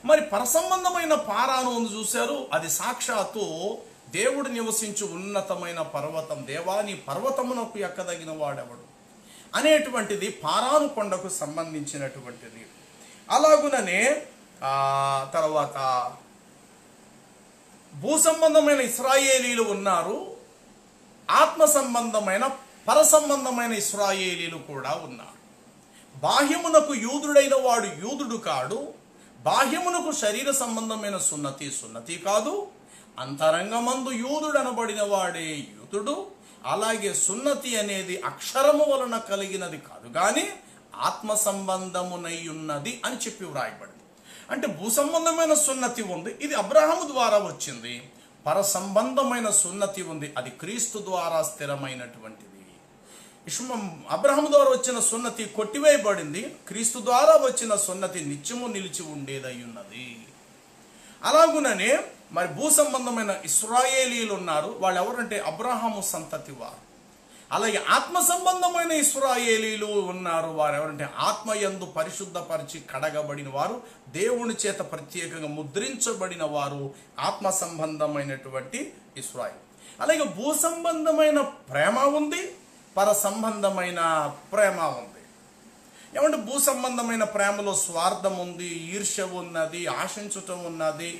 మరి పరసంబంధమైన పారాను చూశారు, అది సాక్షాత్తు దేవుడు నివసించు ఉన్నతమైన పర్వతం. దేవాని పర్వతమునకు ఎక్కదగిన వాడెవడు అనేటువంటిది పారాను కొండకు సంబంధించినటువంటిది. అలాగుననే తర్వాత భూ సంబంధమైన ఇశ్రాయేలీలు ఉన్నారు, ఆత్మ సంబంధమైన పరసంబంధమైన ఇశ్రాయేలీలు కూడా ఉన్నారు. బాహ్యమునకు యూదుడైన వాడు యూదుడు కాడు, బాహ్యమునకు శరీర సంబంధమైన సున్నతి కాదు, అంతరంగమందు యూదుడు అనబడిన వాడే యూదుడు. అలాగే సున్నతి అనేది అక్షరము వలన కలిగినది కాదు గాని ఆత్మ సంబంధమునై ఉన్నది అని చెప్పి వ్రాయబడింది. అంటే భూ సంబంధమైన సున్నతి ఉంది, ఇది అబ్రహాము ద్వారా వచ్చింది. పర సంబంధమైన సున్నతి ఉంది, అది క్రీస్తు ద్వారా స్థిరమైనటువంటిది. అబ్రహాము ద్వారా వచ్చిన సున్నతి కొట్టివేయబడింది, క్రీస్తు ద్వారా వచ్చిన సున్నతి నిత్యము నిలిచి ఉండేదై ఉన్నది. అలాగుననే మరి భూ సంబంధమైన ఇశ్రాయేలీలు ఉన్నారు, వాళ్ళు ఎవరంటే అబ్రహాము సంతతి వారు. అలాగే ఆత్మ సంబంధమైన ఇశ్రాయేలీలు ఉన్నారు, వారు ఎవరంటే ఆత్మయందు పరిశుద్ధపరిచి కడగబడిన వారు, దేవుని చేత ప్రత్యేకంగా ముద్రించబడిన వారు, ఆత్మ సంబంధమైనటువంటి ఇశ్రాయేలు. అలాగే భూ సంబంధమైన ప్రేమ ఉంది, పర సంబంధమైన ప్రేమ ఉంది. ఏమంటే భూ సంబంధమైన ప్రేమలో స్వార్థం ఉంది, ఈర్ష్య ఉన్నది, ఆశించటం ఉన్నది.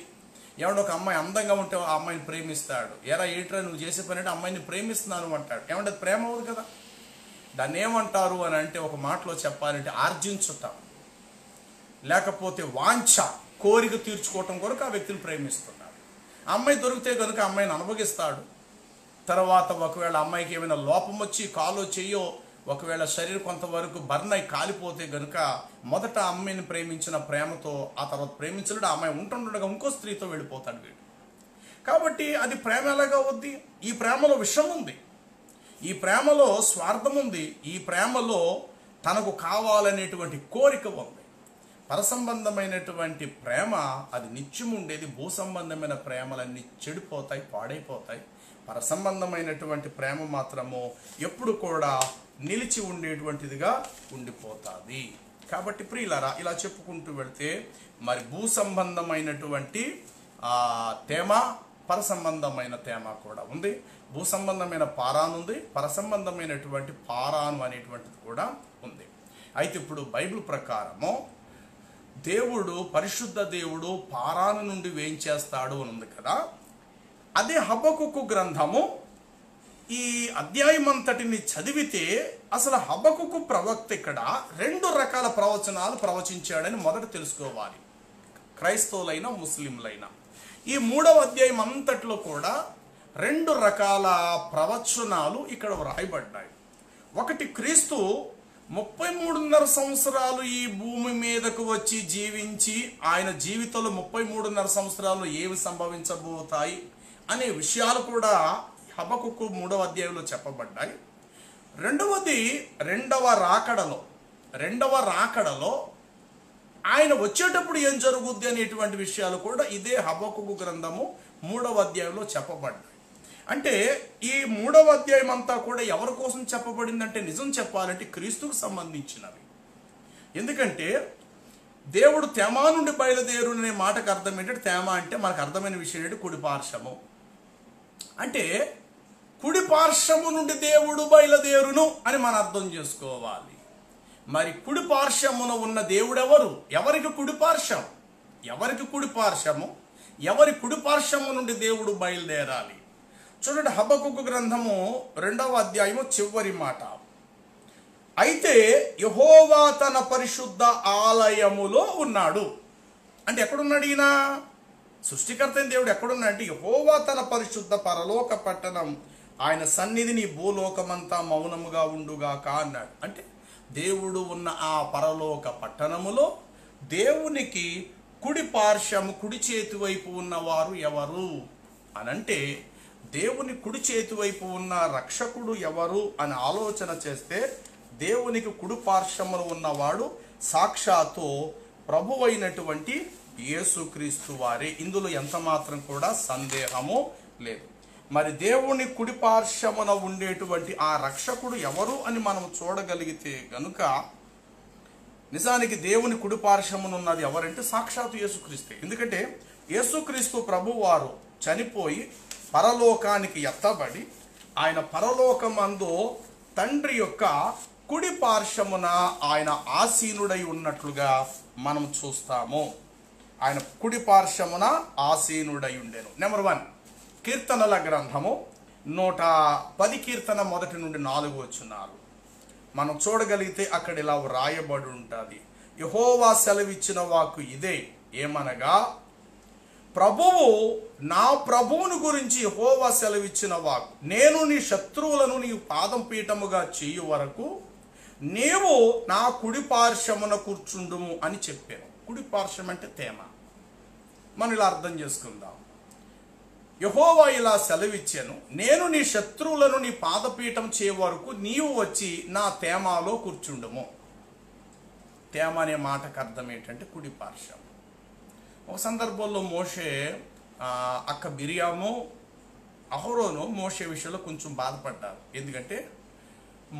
ఏమంటే ఒక అమ్మాయి అందంగా ఉంటే ఆ అమ్మాయిని ప్రేమిస్తాడు, ఎరా ఏట్రా నువ్వు చేసే పని అంటే అమ్మాయిని ప్రేమిస్తున్నాను అంటాడు. ఏమంటే అది ప్రేమ అవుతుంది కదా. దాన్ని ఏమంటారు అని అంటే ఒక మాటలో చెప్పాలంటే ఆర్జించుట, లేకపోతే వాంఛ, కోరిక తీర్చుకోవటం కొరకు ఆ వ్యక్తిని ప్రేమిస్తున్నాడు. ఆ అమ్మాయి దొరికితే కనుక అమ్మాయిని అనుభవిస్తాడు. తర్వాత ఒకవేళ అమ్మాయికి ఏమైనా లోపం వచ్చి కాలో చెయ్యో ఒకవేళ శరీరం కొంతవరకు బర్న్ అయి కాలిపోతే గనుక మొదట అమ్మాయిని ప్రేమించిన ప్రేమతో ఆ తర్వాత ప్రేమించలేడు, ఆ అమ్మాయి ఉంటుండగా ఇంకో స్త్రీతో వెళ్ళిపోతాడు వీడు. కాబట్టి అది ప్రేమ ఎలాగా వద్ది? ఈ ప్రేమలో విషం ఉంది, ఈ ప్రేమలో స్వార్థం ఉంది, ఈ ప్రేమలో తనకు కావాలనేటువంటి కోరిక ఉంది. పరసంబంధమైనటువంటి ప్రేమ అది నిత్యం ఉండేది, భూ సంబంధమైన ప్రేమలన్నీ చెడిపోతాయి, పాడైపోతాయి. పరసంబంధమైనటువంటి ప్రేమ మాత్రము ఎప్పుడు కూడా నిలిచి ఉండేటువంటిదిగా ఉండిపోతుంది. కాబట్టి ప్రియులారా, ఇలా చెప్పుకుంటూ వెళ్తే మరి భూ సంబంధమైనటువంటి తేమ, పర సంబంధమైన తేమ కూడా ఉంది. భూ సంబంధమైన పారాను ఉంది, పర సంబంధమైనటువంటి పారాను అనేటువంటిది కూడా ఉంది. అయితే ఇప్పుడు బైబిల్ ప్రకారము దేవుడు, పరిశుద్ధ దేవుడు పారాను నుండి వేయించేస్తాడు అని ఉంది కదా. అదే హబక్కుకు గ్రంథము ఈ అధ్యాయం అంతటిని చదివితే అసలు హబక్కుకు ప్రవక్త ఇక్కడ 2 రకాల ప్రవచనాలు ప్రవచించాడని మొదట తెలుసుకోవాలి, క్రైస్తవులైన ముస్లింలైనా. ఈ 3వ అధ్యాయం అంతట్లో కూడా 2 రకాల ప్రవచనాలు ఇక్కడ వ్రాయబడ్డాయి. ఒకటి, క్రీస్తు 33.5 సంవత్సరాలు ఈ భూమి మీదకు వచ్చి జీవించి ఆయన జీవితంలో 33.5 సంవత్సరాలు ఏవి సంభవించబోతాయి అనే విషయాలు కూడా హబక్కుకు 3వ అధ్యాయంలో చెప్పబడ్డాయి. రెండవది, రెండవ రాకడలో ఆయన వచ్చేటప్పుడు ఏం జరుగుద్ది అనేటువంటి విషయాలు కూడా ఇదే హబక్కుకు గ్రంథము 3వ అధ్యాయంలో చెప్పబడ్డాయి. అంటే ఈ 3వ అధ్యాయం అంతా కూడా ఎవరి కోసం చెప్పబడిందంటే నిజం చెప్పాలంటే క్రీస్తుకు సంబంధించినవి. ఎందుకంటే దేవుడు తేమా నుండి బయలుదేరు అనే మాటకు అర్థం ఏంటంటే, తేమ అంటే మనకు అర్థమైన విషయం ఏంటంటే కుడి పార్శ్వము. అంటే కుడి పార్శ్వము నుండి దేవుడు బయలుదేరును అని మనం అర్థం చేసుకోవాలి. మరి కుడి పార్శ్వమున ఉన్న దేవుడు ఎవరు? ఎవరికి కుడి పార్శ్వం? ఎవరికి కుడి పార్శ్వము? ఎవరి కుడి పార్శ్వము నుండి దేవుడు బయలుదేరాలి? చూడండి, హబక్కుకు గ్రంథము 2వ అధ్యాయము చివరి మాట. అయితే యెహోవా తన పరిశుద్ధ ఆలయములో ఉన్నాడు. అంటే ఎక్కడున్నాడు ఈయన? సృష్టికర్త అయిన దేవుడు ఎక్కడున్నాడు అంటే యెహోవా తన పరిశుద్ధ పరలోక పట్టణం, ఆయన సన్నిధిని భూలోకమంతా మౌనముగా ఉండుగాక అన్నాడు. అంటే దేవుడు ఉన్న ఆ పరలోక పట్టణములో దేవునికి కుడి పార్శ్వము, కుడి చేతి వైపు ఉన్నవారు ఎవరు అనంటే, దేవుని కుడి చేతి వైపు ఉన్న రక్షకుడు ఎవరు అని ఆలోచన చేస్తే దేవునికి కుడి పార్శ్వములో ఉన్నవాడు సాక్షాత్తు ప్రభువైనటువంటి యేసుక్రీస్తు వారే. ఇందులో ఎంత మాత్రం కూడా సందేహము లేదు. మరి దేవుని కుడి పార్శ్వమున ఉండేటువంటి ఆ రక్షకుడు ఎవరు అని మనం చూడగలిగితే గనుక నిజానికి దేవుని కుడి పార్శ్వమున ఉన్నది ఎవరంటే సాక్షాత్తు యేసుక్రీస్తే. ఎందుకంటే యేసుక్రీస్తు ప్రభువారు చనిపోయి పరలోకానికి ఎత్తబడి ఆయన పరలోకమందు తండ్రి యొక్క కుడి పార్శ్వమున ఆయన ఆసీనుడై ఉన్నట్లుగా మనం చూస్తాము. ఆయన కుడి పార్శ్వమున ఆసీనుడై ఉండెను. నెంబర్ 1, కీర్తనల గ్రంథము 110 కీర్తన 1 నుండి 4 వచనాలు మనం చూడగలిగితే అక్కడ ఇలా వ్రాయబడి ఉంటుంది. యెహోవా సెలవిచ్చిన వాక్కు ఇదే, ఏమనగా ప్రభువు, నా ప్రభువును గురించి యెహోవా సెలవిచ్చిన వాక్కు, నేను నీ శత్రువులను నీ పాదం పీఠముగా చేయు వరకు నీవు నా కుడి పార్శ్వమున కూర్చుండుము అని చెప్పాను. కుడి పార్శ్వం అంటే తేమ. మనం ఇలా అర్థం చేసుకుందాం. యెహోవా ఇలా సెలవిచ్చాను, నేను నీ శత్రువులను నీ పాదపీఠం చేయ వరకు నీవు వచ్చి నా తేమాలో కూర్చుండుము. తేమ అనే మాటకు అర్థం ఏంటంటే కుడి పార్శ్వం. ఒక సందర్భంలో మోషే అక్క మిరియాము, అహరోను మోషే విషయంలో కొంచెం బాధపడ్డారు. ఎందుకంటే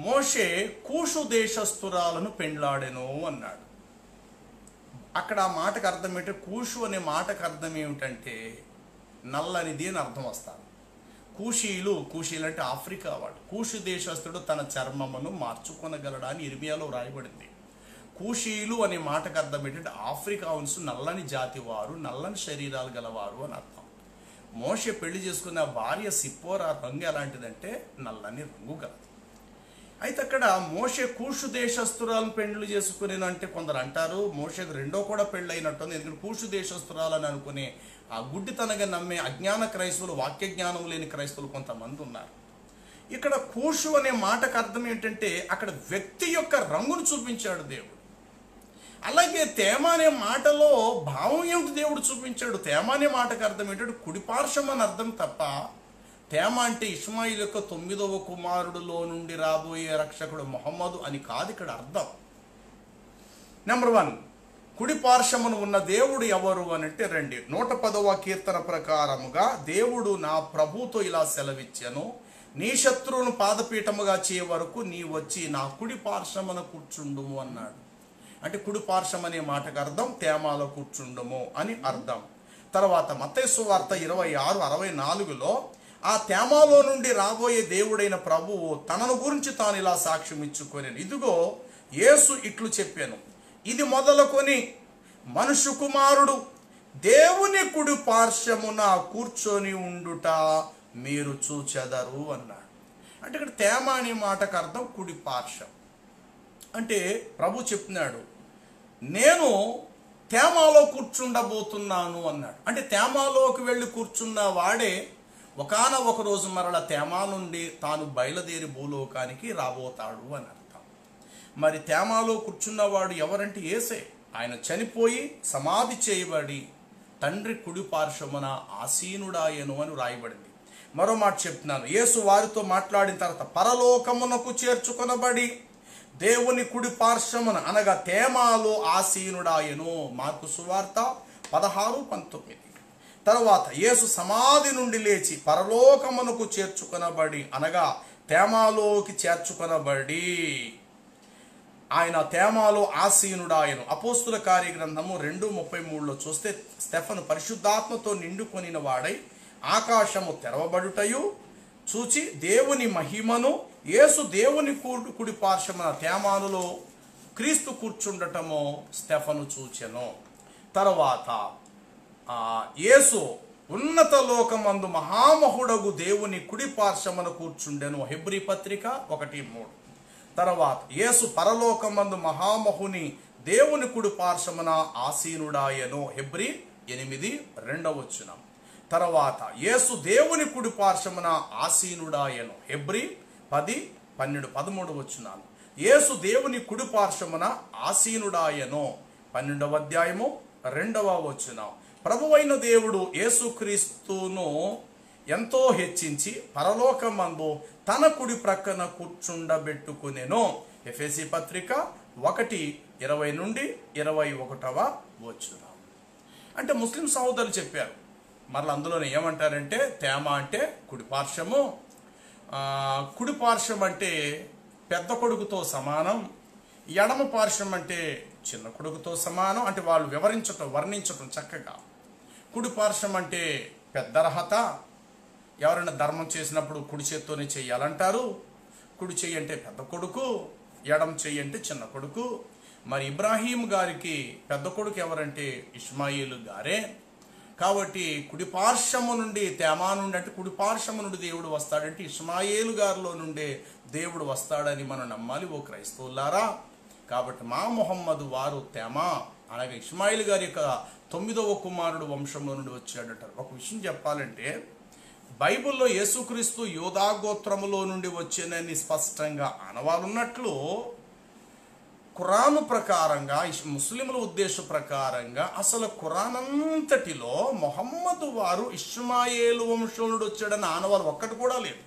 మోషే కూషు దేశస్తురాలను పెండ్లాడెను అన్నాడు. అక్కడ ఆ మాటకు అర్థం ఏంటంటే, కూషు అనే మాటకు అర్థం ఏమిటంటే నల్లనిది అని అర్థం వస్తారు. కూషీలు అంటే ఆఫ్రికా వాడు. కూషు దేశస్తుడు తన చర్మమును మార్చుకొనగలడా అని ఇర్మియాలో రాయబడింది. కూషీలు అనే మాటకు అర్థం ఏంటంటే ఆఫ్రికాన్స్, నల్లని జాతి వారు, నల్లని శరీరాలు గలవారు అని అర్థం. మోషే పెళ్లి చేసుకున్న భార్య సిప్పోరా రంగు ఎలాంటిదంటే నల్లని రంగు గలది. అయితే అక్కడ మోషే కూషు దేశస్తురాలను పెళ్లి చేసుకునేనంటే కొందరు అంటారు మోషేకు రెండో కూడా పెళ్ళి అయినట్టుంది. ఎందుకంటే కూషు దేశస్తురాలని అనుకునే ఆ గుడ్డితనగా నమ్మే అజ్ఞాన క్రైస్తవులు, వాక్య జ్ఞానం లేని క్రైస్తవులు కొంతమంది ఉన్నారు. ఇక్కడ కూషు అనే మాటకు అర్థం ఏంటంటే అక్కడ వ్యక్తి యొక్క రంగును చూపించాడు దేవుడు. అలాగే తేమ అనే మాటలో భావం ఏమిటి దేవుడు చూపించాడు. తేమ అనే మాటకు అర్థం ఏంటంటే కుడిపార్శ్వం అని అర్థం తప్ప, తేమ అంటే ఇష్మాయిల్ యొక్క 9వ కుమారుడులో నుండి రాబోయే రక్షకుడు మొహమ్మదు అని కాదు ఇక్కడ అర్థం. నెంబర్ 1, కుడి పార్శ్వమున ఉన్న దేవుడు ఎవరు అని అంటే రండి, 110వ కీర్తన ప్రకారముగా దేవుడు నా ప్రభుతో ఇలా సెలవిచ్చాను, నీ శత్రువును పాదపీఠముగా చేయ వరకు నీ వచ్చి నా కుడి పార్శ్వమున కూర్చుండుము అన్నాడు. అంటే కుడి పార్శ్వం అనే మాటకు అర్థం తేమాలో కూర్చుండుము అని అర్థం. తర్వాత మత్తయి సువార్త 26:64లో ఆ తేమాలో నుండి రాబోయే దేవుడైన ప్రభువు తనను గురించి తాను ఇలా సాక్ష్యం ఇచ్చుకొనెను. ఇదిగో యేసు ఇట్లు చెప్పాను, ఇది మొదలుకొని మనుష్య కుమారుడు దేవుని కుడి పార్శ్వమున కూర్చొని ఉండుట మీరు చూచెదరు అన్నాడు. అంటే ఇక్కడ తేమ అనే మాటకు అర్థం కుడి పార్శ్వం. అంటే ప్రభు చెప్తున్నాడు, నేను తేమాలో కూర్చుండబోతున్నాను అన్నాడు. అంటే తేమాలోకి వెళ్ళి కూర్చున్న వాడే ఒకానొక రోజు మరల తేమా నుండి తాను బయలుదేరి భూలోకానికి రాబోతాడు అని అర్థం. మరి తేమాలో కూర్చున్నవాడు ఎవరంటే యేసే. ఆయన చనిపోయి సమాధి చేయబడి తండ్రి కుడి పార్శ్వమున ఆసీనుడాయను అని రాయబడింది. మరో మాట చెప్తున్నాను, యేసు వారితో మాట్లాడిన తర్వాత పరలోకమునకు చేర్చుకొనబడి దేవుని కుడి పార్శ్వమున అనగా తేమాలో ఆసీనుడాయను. మార్కు సువార్త 16:19. తర్వాత యేసు సమాధి నుండి లేచి పరలోకమునకు చేర్చుకొనబడి అనగా తేమాలోకి చేర్చుకొనబడి ఆయన తేమాలో ఆసీనుడాయను. అపోస్తుల కార్యగ్రంథము 2:33లో చూస్తే స్టెఫను పరిశుద్ధాత్మతో నిండుకొనిన వాడై ఆకాశము తెరవబడుటయు చూచి దేవుని మహిమను యేసు దేవుని కుడి పార్శ్వమున తేమానులో క్రీస్తు కూర్చుండటము స్టెఫను చూచెను. తర్వాత యేసు ఉన్నత లోకమందు మహామహుడగు దేవుని కుడి పార్శ్వమున కూర్చుండెను. హెబ్రీ పత్రిక 1:3. తర్వాత యేసు పరలోకమందు మహామహుని దేవుని కుడి పార్శ్వమున ఆసీనుడాయను. హెబ్రీ 8:2. తర్వాత యేసు దేవుని కుడి పార్శ్వమున ఆసీనుడాయను. హెబ్రీ 10:12-13. యేసు దేవుని కుడి పార్శ్వమున ఆసీనుడాయను. 12వ అధ్యాయము 2వ వచనం. ప్రభువైన దేవుడు యేసుక్రీస్తును ఎంతో హెచ్చించి పరలోకమందు తన కుడి ప్రక్కన కూర్చుండబెట్టుకునేను. ఎఫెసీ పత్రిక 1:20-21. అంటే ముస్లిం సహోదరులు చెప్పారు. మరలా అందులోనే ఏమంటారంటే తేమ అంటే కుడి పార్శ్వము, కుడి పార్శ్వం అంటే పెద్ద కొడుకుతో సమానం, ఎడమ పార్శ్వం అంటే చిన్న కొడుకుతో సమానం. అంటే వాళ్ళు వర్ణించటం చక్కగా. కుడి పార్శ్వం అంటే పెద్ద అర్హత, ఎవరైనా ధర్మం చేసినప్పుడు కుడి చేత్తోనే చెయ్యాలంటారు. కుడి చెయ్యి అంటే పెద్ద కొడుకు, ఎడమ చెయ్యి అంటే చిన్న కొడుకు. మరి ఇబ్రాహీం గారికి పెద్ద కొడుకు ఎవరంటే ఇష్మాయిలు గారే. కాబట్టి కుడి పార్శ్వము నుండి తేమా నుండి అంటే కుడి పార్శ్వము నుండి దేవుడు వస్తాడంటే ఇష్మాయేలు గారిలో నుండే దేవుడు వస్తాడని మనం నమ్మాలి ఓ క్రైస్తవులారా. కాబట్టి మా మొహమ్మద్ వారు తేమా అలాగే ఇష్మాయిల్ గారి యొక్క 9వ కుమారుడు వంశంలో నుండి వచ్చాడంటారు. ఒక విషయం చెప్పాలంటే బైబిల్లో యేసుక్రీస్తు యూదా గోత్రములో నుండి వచ్చేనని స్పష్టంగా ఆనవాలున్నట్లు ఖురాను ప్రకారంగా ముస్లింల ఉద్దేశ ప్రకారంగా అసలు ఖురాన్ అంతటిలో మొహమ్మద్ వారు ఇష్మాయేలు వంశంలో నుండి వచ్చాడని ఆనవాలు ఒక్కటి కూడా లేదు.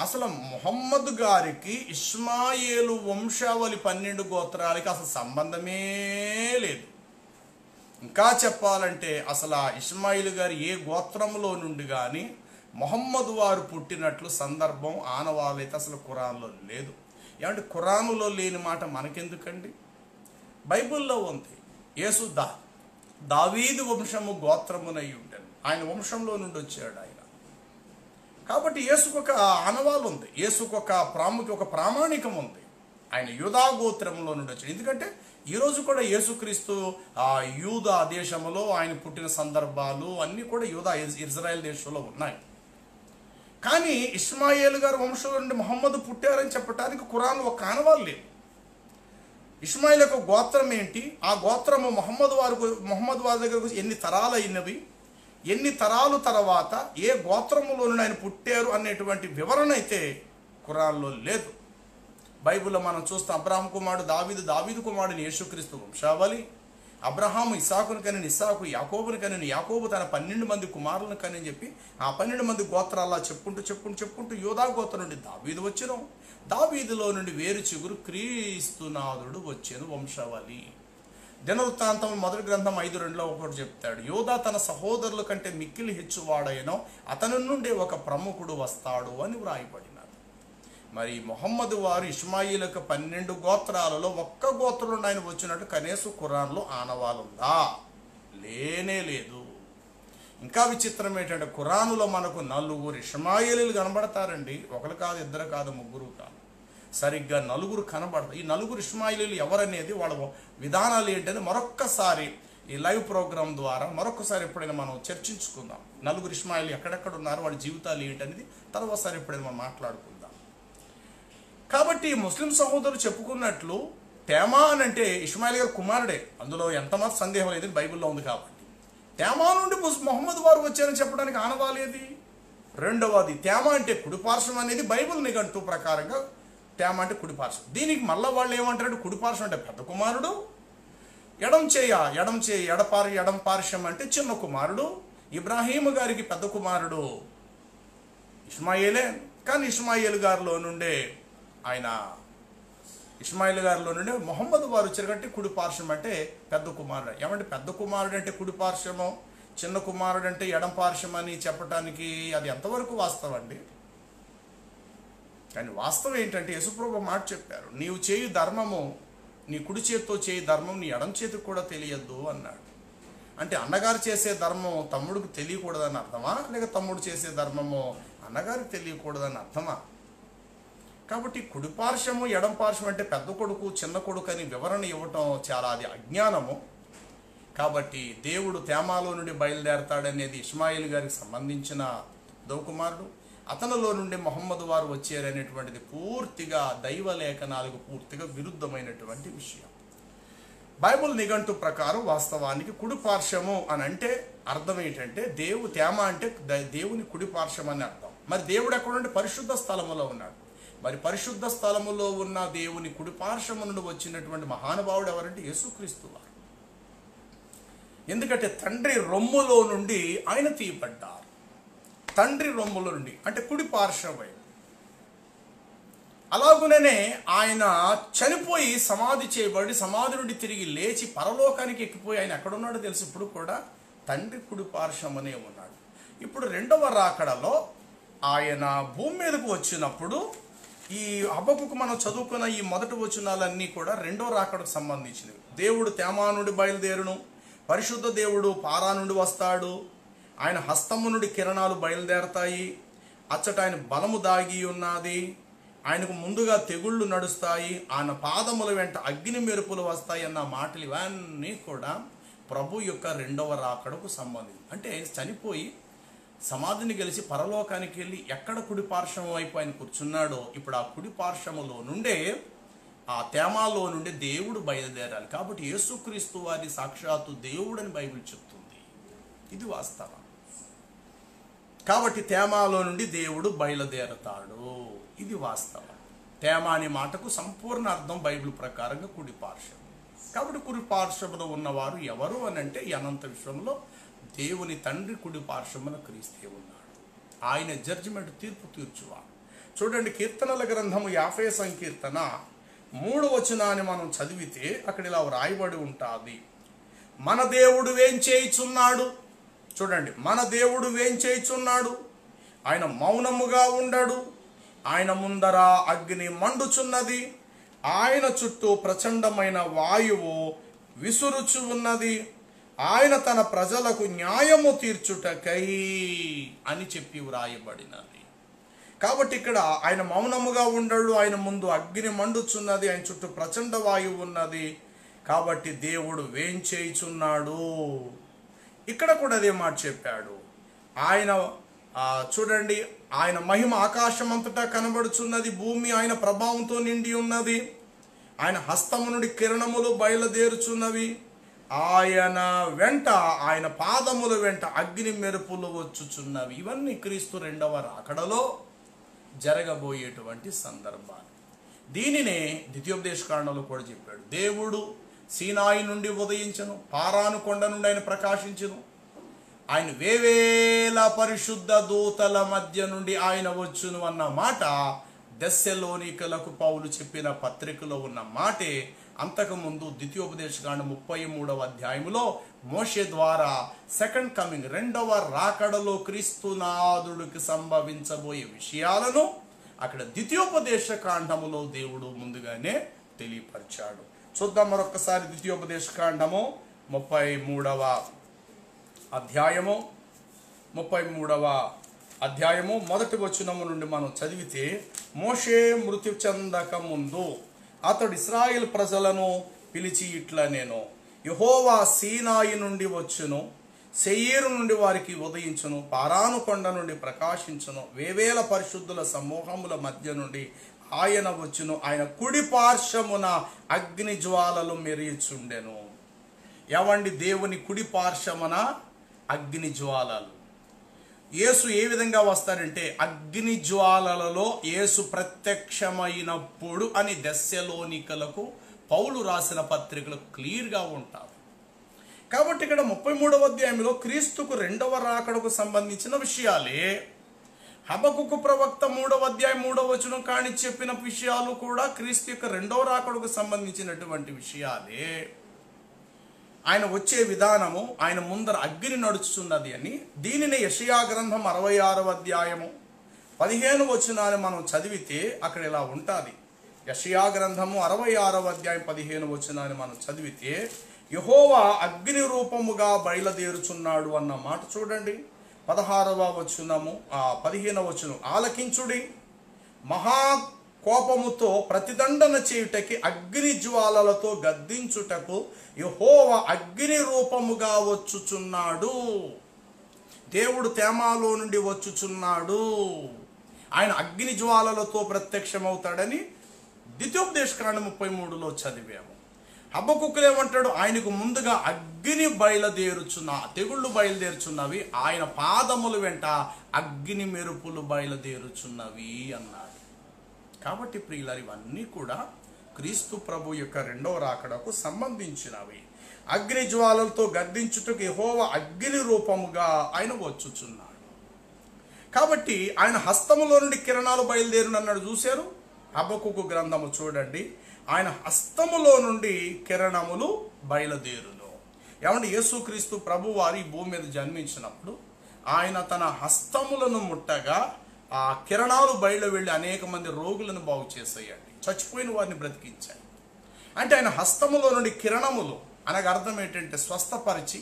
అసలు మొహమ్మద్ గారికి ఇష్మాయేలు వంశావళి 12 గోత్రాలకి అసలు సంబంధమే లేదు. ఇంకా చెప్పాలంటే అసలు ఇష్మాయిల్ గారు ఏ గోత్రంలో నుండి కానీ మొహమ్మద్ వారు పుట్టినట్లు సందర్భం ఆనవాళ్ళు అయితే అసలు ఖురాన్లో లేదు. ఏమంటే ఖురానులో లేని మాట మనకెందుకండి? బైబిల్లో ఉంది. యేసు దావీదు వంశము గోత్రమునై ఉంటాను, ఆయన వంశంలో నుండి వచ్చాడు ఆయన. కాబట్టి యేసుకు ఒక ఆనవాలు ఉంది, యేసుకు ఒక ప్రామాణికం ఉంది. ఆయన యూదా గోత్రంలో నుండి వచ్చాడు. ఎందుకంటే ఈరోజు కూడా యేసుక్రీస్తు యూదా దేశంలో ఆయన పుట్టిన సందర్భాలు అన్నీ కూడా ఇజ్రాయెల్ దేశంలో ఉన్నాయి. కానీ ఇష్మాయేలు గారు వంశంలో నుండి మొహమ్మద్ పుట్టారని చెప్పడానికి ఖురాన్ ఒక ఆనవాలు లేదు. ఇష్మాయిల్ యొక్క గోత్రం ఏంటి, ఆ గోత్రము మొహమ్మద్ వారి దగ్గరకు ఎన్ని తరాలు అయినవి, ఎన్ని తరాలు తర్వాత ఏ గోత్రములో నుండి ఆయన పుట్టారు అనేటువంటి వివరణ అయితే ఖురాన్లో లేదు. బైబిల్లో మనం చూస్తాం అబ్రహాం కుమారుడు దావీదు కుమారుడిని యేసుక్రీస్తు వంశావళి, అబ్రహాము ఇస్సాకును కనిని ఇస్సాకు యాకోబుని కనిని యాకోబు తన 12 మంది కుమారులను కని చెప్పి ఆ 12 మంది గోత్రాల్లో చెప్పుకుంటూ యూదా గోత్రం నుండి దావీదు వచ్చెను, దావీదులో నుండి వేరు చిగురు క్రీస్తునాథుడు వచ్చెను వంశావళి. దినవృత్తాంతం మొదటి గ్రంథం 5:2 ఒకటి చెప్తాడు, యోధా తన సహోదరుల కంటే మిక్కిలి హెచ్చువాడైనో అతని నుండి ఒక ప్రముఖుడు వస్తాడు అని వ్రాయబడినది. మరి మొహమ్మద్ వారు ఇష్మాయిలకు 12 గోత్రాలలో ఒక్క గోత్రంలో ఆయన వచ్చినట్టు కనీసం ఖురాన్లో ఆనవాలుందా? లేనే లేదు. ఇంకా విచిత్రం ఏంటంటే ఖురానులో మనకు 4 ఇష్మాయిలీలు కనబడతారండి. ఒకరు కాదు, ఇద్దరు కాదు, ముగ్గురు కాదు, సరిగ్గా 4 కనబడతారు. ఈ 4 ఇష్మాయిలీలు ఎవరనేది, వాళ్ళ విధానాలు ఏంటని మరొక్కసారి ఈ లైవ్ ప్రోగ్రాం ద్వారా మరొకసారి ఎప్పుడైనా మనం చర్చించుకుందాం. 4 ఇష్మాయిలు ఎక్కడెక్కడ ఉన్నారు, వాళ్ళ జీవితాలు ఏంటనేది తర్వాతసారి ఎప్పుడైనా మనం మాట్లాడుకుందాం. కాబట్టి ముస్లిం సహోదరులు చెప్పుకున్నట్లు తేమా అని అంటే ఇష్మాయిల్ గారు కుమారుడే, అందులో ఎంతమాత్రం సందేహం లేదు, బైబిల్లో ఉంది. కాబట్టి తేమా నుండి మొహమ్మద్ వారు వచ్చారని చెప్పడానికి ఆనవాలేది. రెండవది, తేమా అంటే కుడిపార్శ్వం అనేది బైబిల్ నిఘంటు ప్రకారంగా తేమ అంటే కుడిపార్శ్వం. దీనికి మళ్ళీ వాళ్ళు ఏమంటారంటే కుడిపార్శ్వం అంటే పెద్ద కుమారుడు, ఎడం పార్శ్వం అంటే చిన్న కుమారుడు. ఇబ్రాహీం గారికి పెద్ద కుమారుడు ఇష్మాయిలే, కానీ ఇష్మాయిల్ గారిలో నుండే మొహమ్మద్ వారు వచ్చారు కాబట్టి కుడి పార్శ్వం అంటే పెద్ద కుమారుడు. ఏమంటే పెద్ద కుమారుడు అంటే కుడి పార్శ్వము, చిన్న కుమారుడు అంటే ఎడం పార్శ్వం అని చెప్పడానికి అది ఎంతవరకు వాస్తవం అండి? కానీ వాస్తవం ఏంటంటే యేసుప్రభు మాట చెప్పారు, నీవు చేయు ధర్మము, నీ కుడి చేతితో చేయు ధర్మం నీ ఎడం చేతికి కూడా తెలియద్దు అన్నాడు. అంటే అన్నగారు చేసే ధర్మం తమ్ముడికి తెలియకూడదని అర్థమా, లేక తమ్ముడు చేసే ధర్మము అన్నగారికి తెలియకూడదని అర్థమా? కాబట్టి కుడి పార్శ్వము ఎడం పార్శ్వం అంటే పెద్ద కొడుకు చిన్న కొడుకు అని వివరణ ఇవ్వటం చాలా అది అజ్ఞానము. కాబట్టి దేవుడు తేమాలో నుండి బయలుదేరతాడనేది ఇష్మాయిల్ గారికి సంబంధించిన కుమారుడు, అతనిలో నుండి మొహమ్మద్ వారు వచ్చారనేటువంటిది పూర్తిగా దైవ లేఖనాలకు పూర్తిగా విరుద్ధమైనటువంటి విషయం. బైబిల్ నిఘంటు ప్రకారం వాస్తవానికి కుడి పార్శ్వము అని అంటే అర్థం ఏంటంటే తేమ అంటే దేవుని కుడి పార్శ్వం అని అర్థం. మరి దేవుడు ఎక్కడుంటే పరిశుద్ధ స్థలములో ఉన్నాడు. మరి పరిశుద్ధ స్థలములో ఉన్న దేవుని కుడి పార్శ్వము నుండి వచ్చినటువంటి మహానుభావుడు ఎవరంటే యేసుక్రీస్తు వారు. ఎందుకంటే తండ్రి రొమ్ములో నుండి ఆయన తీయబడ్డారు. తండ్రి రొమ్ములో నుండి అంటే కుడి పార్శ్వం. అలాగుననే ఆయన చనిపోయి సమాధి చేయబడి సమాధి నుండి తిరిగి లేచి పరలోకానికి ఎక్కిపోయి ఆయన ఎక్కడున్నాడో తెలిసి ఇప్పుడు కూడా తండ్రి కుడి పార్శ్వం అనే ఉన్నాడు. ఇప్పుడు రెండవ రాకడలో ఆయన భూమి మీదకు వచ్చినప్పుడు ఈ హబక్కుకు మనం చదువుకున్న ఈ మొదటి వచనాలన్నీ కూడా రెండో రాకడకు సంబంధించినవి. దేవుడు తేమా నుండి బయలుదేరును, పరిశుద్ధ దేవుడు పారా నుండి వస్తాడు, ఆయన హస్తము నుండి కిరణాలు బయలుదేరతాయి, అచ్చట ఆయన బలము దాగి ఉన్నది, ఆయనకు ముందుగా తెగుళ్ళు నడుస్తాయి, ఆయన పాదముల వెంట అగ్ని మెరుపులు వస్తాయి అన్న మాటలు ఇవన్నీ కూడా ప్రభు యొక్క రెండవ రాకడకు సంబంధించి. అంటే చనిపోయి సమాధిని గెలిచి పరలోకానికి వెళ్ళి ఎక్కడ కుడి పార్శ్వం వైపు ఆయన కూర్చున్నాడో ఇప్పుడు ఆ కుడి పార్శ్వములో నుండే ఆ తేమాలో నుండి దేవుడు బయలుదేరాలి. కాబట్టి యేసుక్రీస్తు వారి సాక్షాత్తు దేవుడని బైబిల్ చెప్తుంది. ఇది వాస్తవం. కాబట్టి తేమాలో నుండి దేవుడు బయలుదేరతాడు, ఇది వాస్తవం. తేమ అనే మాటకు సంపూర్ణ అర్థం బైబిల్ ప్రకారంగా కుడి పార్శ్వం. కాబట్టి కుడి పార్శ్వములో ఉన్నవారు ఎవరు అని అంటే ఈ అనంత విశ్వంలో దేవుని తండ్రి కుడి పార్శ్వమున క్రీస్తు ఉన్నాడు. ఆయన జడ్జిమెంట్ తీర్పు తీర్చువాడు. చూడండి, కీర్తనల గ్రంథము 50 సంకీర్తన 3వ వచనాన్ని మనం చదివితే అక్కడ ఇలా వ్రాయబడి ఉంటుంది, మన దేవుడు ఏం చేయుచున్నాడు. చూడండి, మన దేవుడు ఏం చేయుచున్నాడు, ఆయన మౌనముగా ఉండడు, ఆయన ముందర అగ్ని మండుచున్నది, ఆయన చుట్టూ ప్రచండమైన వాయువు విసురుచు ఉన్నది, ఆయన తన ప్రజలకు న్యాయము తీర్చుటకై అని చెప్పి వ్రాయబడినది. కాబట్టి ఇక్కడ ఆయన మౌనముగా ఉండడు, ఆయన ముందు అగ్ని మండుచున్నది, ఆయన చుట్టూ ప్రచండ వాయువు ఉన్నది. కాబట్టి దేవుడు ఏం చేయుచున్నాడు. ఇక్కడ కూడా అదే మాట చెప్పాడు. ఆయన చూడండి, ఆయన మహిమ ఆకాశం అంతటా కనబడుచున్నది, భూమి ఆయన ప్రభావంతో నిండి ఉన్నది, ఆయన హస్తము నుండి కిరణములు బయలుదేరుచున్నవి, ఆయన వెంట ఆయన పాదముల వెంట అగ్ని మెరుపులు వచ్చుచున్నవి. ఇవన్నీ క్రీస్తు రెండవ రాకడలో జరగబోయేటువంటి సందర్భాలు. దీనినే ద్వితీయోపదేశకాండంలో కూడా చెప్పాడు. దేవుడు సీనాయి నుండి ఉదయించను, పారాను కొండ నుండి ఆయన ప్రకాశించును, ఆయన వేవేల పరిశుద్ధ దూతల మధ్య నుండి ఆయన వచ్చును అన్న మాట దెస్సలోనికలకు పౌలు చెప్పిన పత్రికలో ఉన్న మాటే అంతకుముందు ద్వితీయోపదేశకాండం 33వ అధ్యాయములో మోషే ద్వారా సెకండ్ కమింగ్, రెండవ రాకడలో క్రీస్తునాథుడికి సంభవించబోయే విషయాలను అక్కడ ద్వితీయోపదేశకాండములో దేవుడు ముందుగానే తెలియపరిచాడు. చూద్దాం మరొకసారి ద్వితీయోపదేశకాండము 33వ అధ్యాయము మొదటి వచనము నుండి మనం చదివితే, మోషే మృతి చెందక ముందు అతడు ఇశ్రాయేల్ ప్రజలను పిలిచి ఇట్లా నేను, యెహోవా సీనాయి నుండి వచ్చును, సెయీరు నుండి వారికి ఉదయించును, పారాను కొండ నుండి ప్రకాశించును, వేవేల పరిశుద్ధుల సమూహముల మధ్య నుండి ఆయన వచ్చును, ఆయన కుడి పార్శ్వమున అగ్ని జ్వాలలు మెరియుచుండెను. ఏవండి, దేవుని కుడి పార్శ్వమున అగ్ని జ్వాలలు. యేసు ఏ విధంగా వస్తాడంటే అగ్ని జ్వాలలలో యేసు ప్రత్యక్షమైనప్పుడు అని దెస్సలోనికలకు పౌలు రాసిన పత్రికలు క్లియర్గా ఉంటారు. కాబట్టి ఇక్కడ 33వ అధ్యాయంలో క్రీస్తుకు రెండవ రాకడకు సంబంధించిన విషయాలే, హబకుకు ప్రవక్త 3వ అధ్యాయం 3వ వచనం కాని చెప్పిన విషయాలు కూడా క్రీస్తు యొక్క రెండవ రాకడకు సంబంధించినటువంటి విషయాలే. ఆయన వచ్చే విధానము, ఆయన ముందర అగ్ని నడుచుతున్నది అని, దీనిని యెషయా గ్రంథం 66వ అధ్యాయము 15వ వచనాన్ని మనం చదివితే అక్కడ ఇలా ఉంటుంది. యెషయా గ్రంథము 66వ అధ్యాయం 15వ వచనాన్ని మనం చదివితే, యెహోవా అగ్ని రూపముగా బయలుదేరుచున్నాడు అన్న మాట చూడండి. 16వ వచనము 15వ వచనం, ఆలకించుడి, మహా కోపముతో ప్రతిదండన చేయుటకి అగ్ని జ్వాలలతో గద్దించుటకు యెహోవా అగ్ని రూపముగా వచ్చుచున్నాడు. దేవుడు తేమాలో నుండి వచ్చుచున్నాడు. ఆయన అగ్ని జ్వాలలతో ప్రత్యక్షమవుతాడని ద్వితీయోపదేశకాండం 33లో చదివాము. హబకుకులు ఏమంటాడు? ఆయనకు ముందుగా అగ్ని తెగుళ్ళు బయలుదేరుచున్నవి, ఆయన పాదములు వెంట అగ్ని మెరుపులు బయలుదేరుచున్నవి అన్నాడు. కాబట్టి ప్రియులారు, ఇవన్నీ కూడా క్రీస్తు ప్రభు యొక్క రెండవ రాకడకు సంబంధించినవి. అగ్ని జ్వాలలతో గద్దించుటకు యెహోవా అగ్ని రూపముగా ఆయన వచ్చుచున్నాడు. కాబట్టి ఆయన హస్తములో నుండి కిరణాలు బయలుదేరునన్నాడు. చూశారు? హబకుకు గ్రంథము చూడండి, ఆయన హస్తములో నుండి కిరణములు బయలుదేరును. ఏమంటే యేసుక్రీస్తు ప్రభు వారి భూమి మీద జన్మించినప్పుడు ఆయన తన హస్తములను ముట్టగా ఆ కిరణాలు బయలు వెళ్ళి అనేక మంది రోగులను బాగు చేసేయండి, చచ్చిపోయిన వారిని బ్రతికించాయి. అంటే ఆయన హస్తములో నుండి కిరణములు అనగా అర్థం ఏంటంటే స్వస్థపరిచి,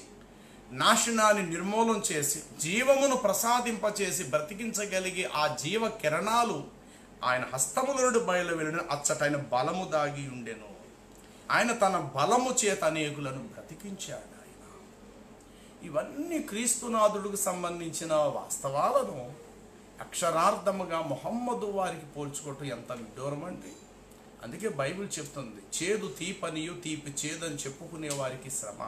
నాశనాన్ని నిర్మూలన చేసి, జీవమును ప్రసాదింపచేసి బ్రతికించగలిగే ఆ జీవ కిరణాలు ఆయన హస్తముల నుండి బయలు వెళ్ళిన అచ్చట ఆయన బలము దాగి ఉండెను. ఆయన తన బలము చేత అనేకులను బ్రతికించాడు. ఆయన ఇవన్నీ క్రీస్తునాథుడికి సంబంధించిన వాస్తవాలను అక్షరార్థముగా మొహమ్మదు వారికి పోల్చుకోవటం ఎంత విడ్డూరం అండి. అందుకే బైబిల్ చెప్తుంది, చేదు తీపనియు తీపి చేదని చెప్పుకునే వారికి శ్రమ,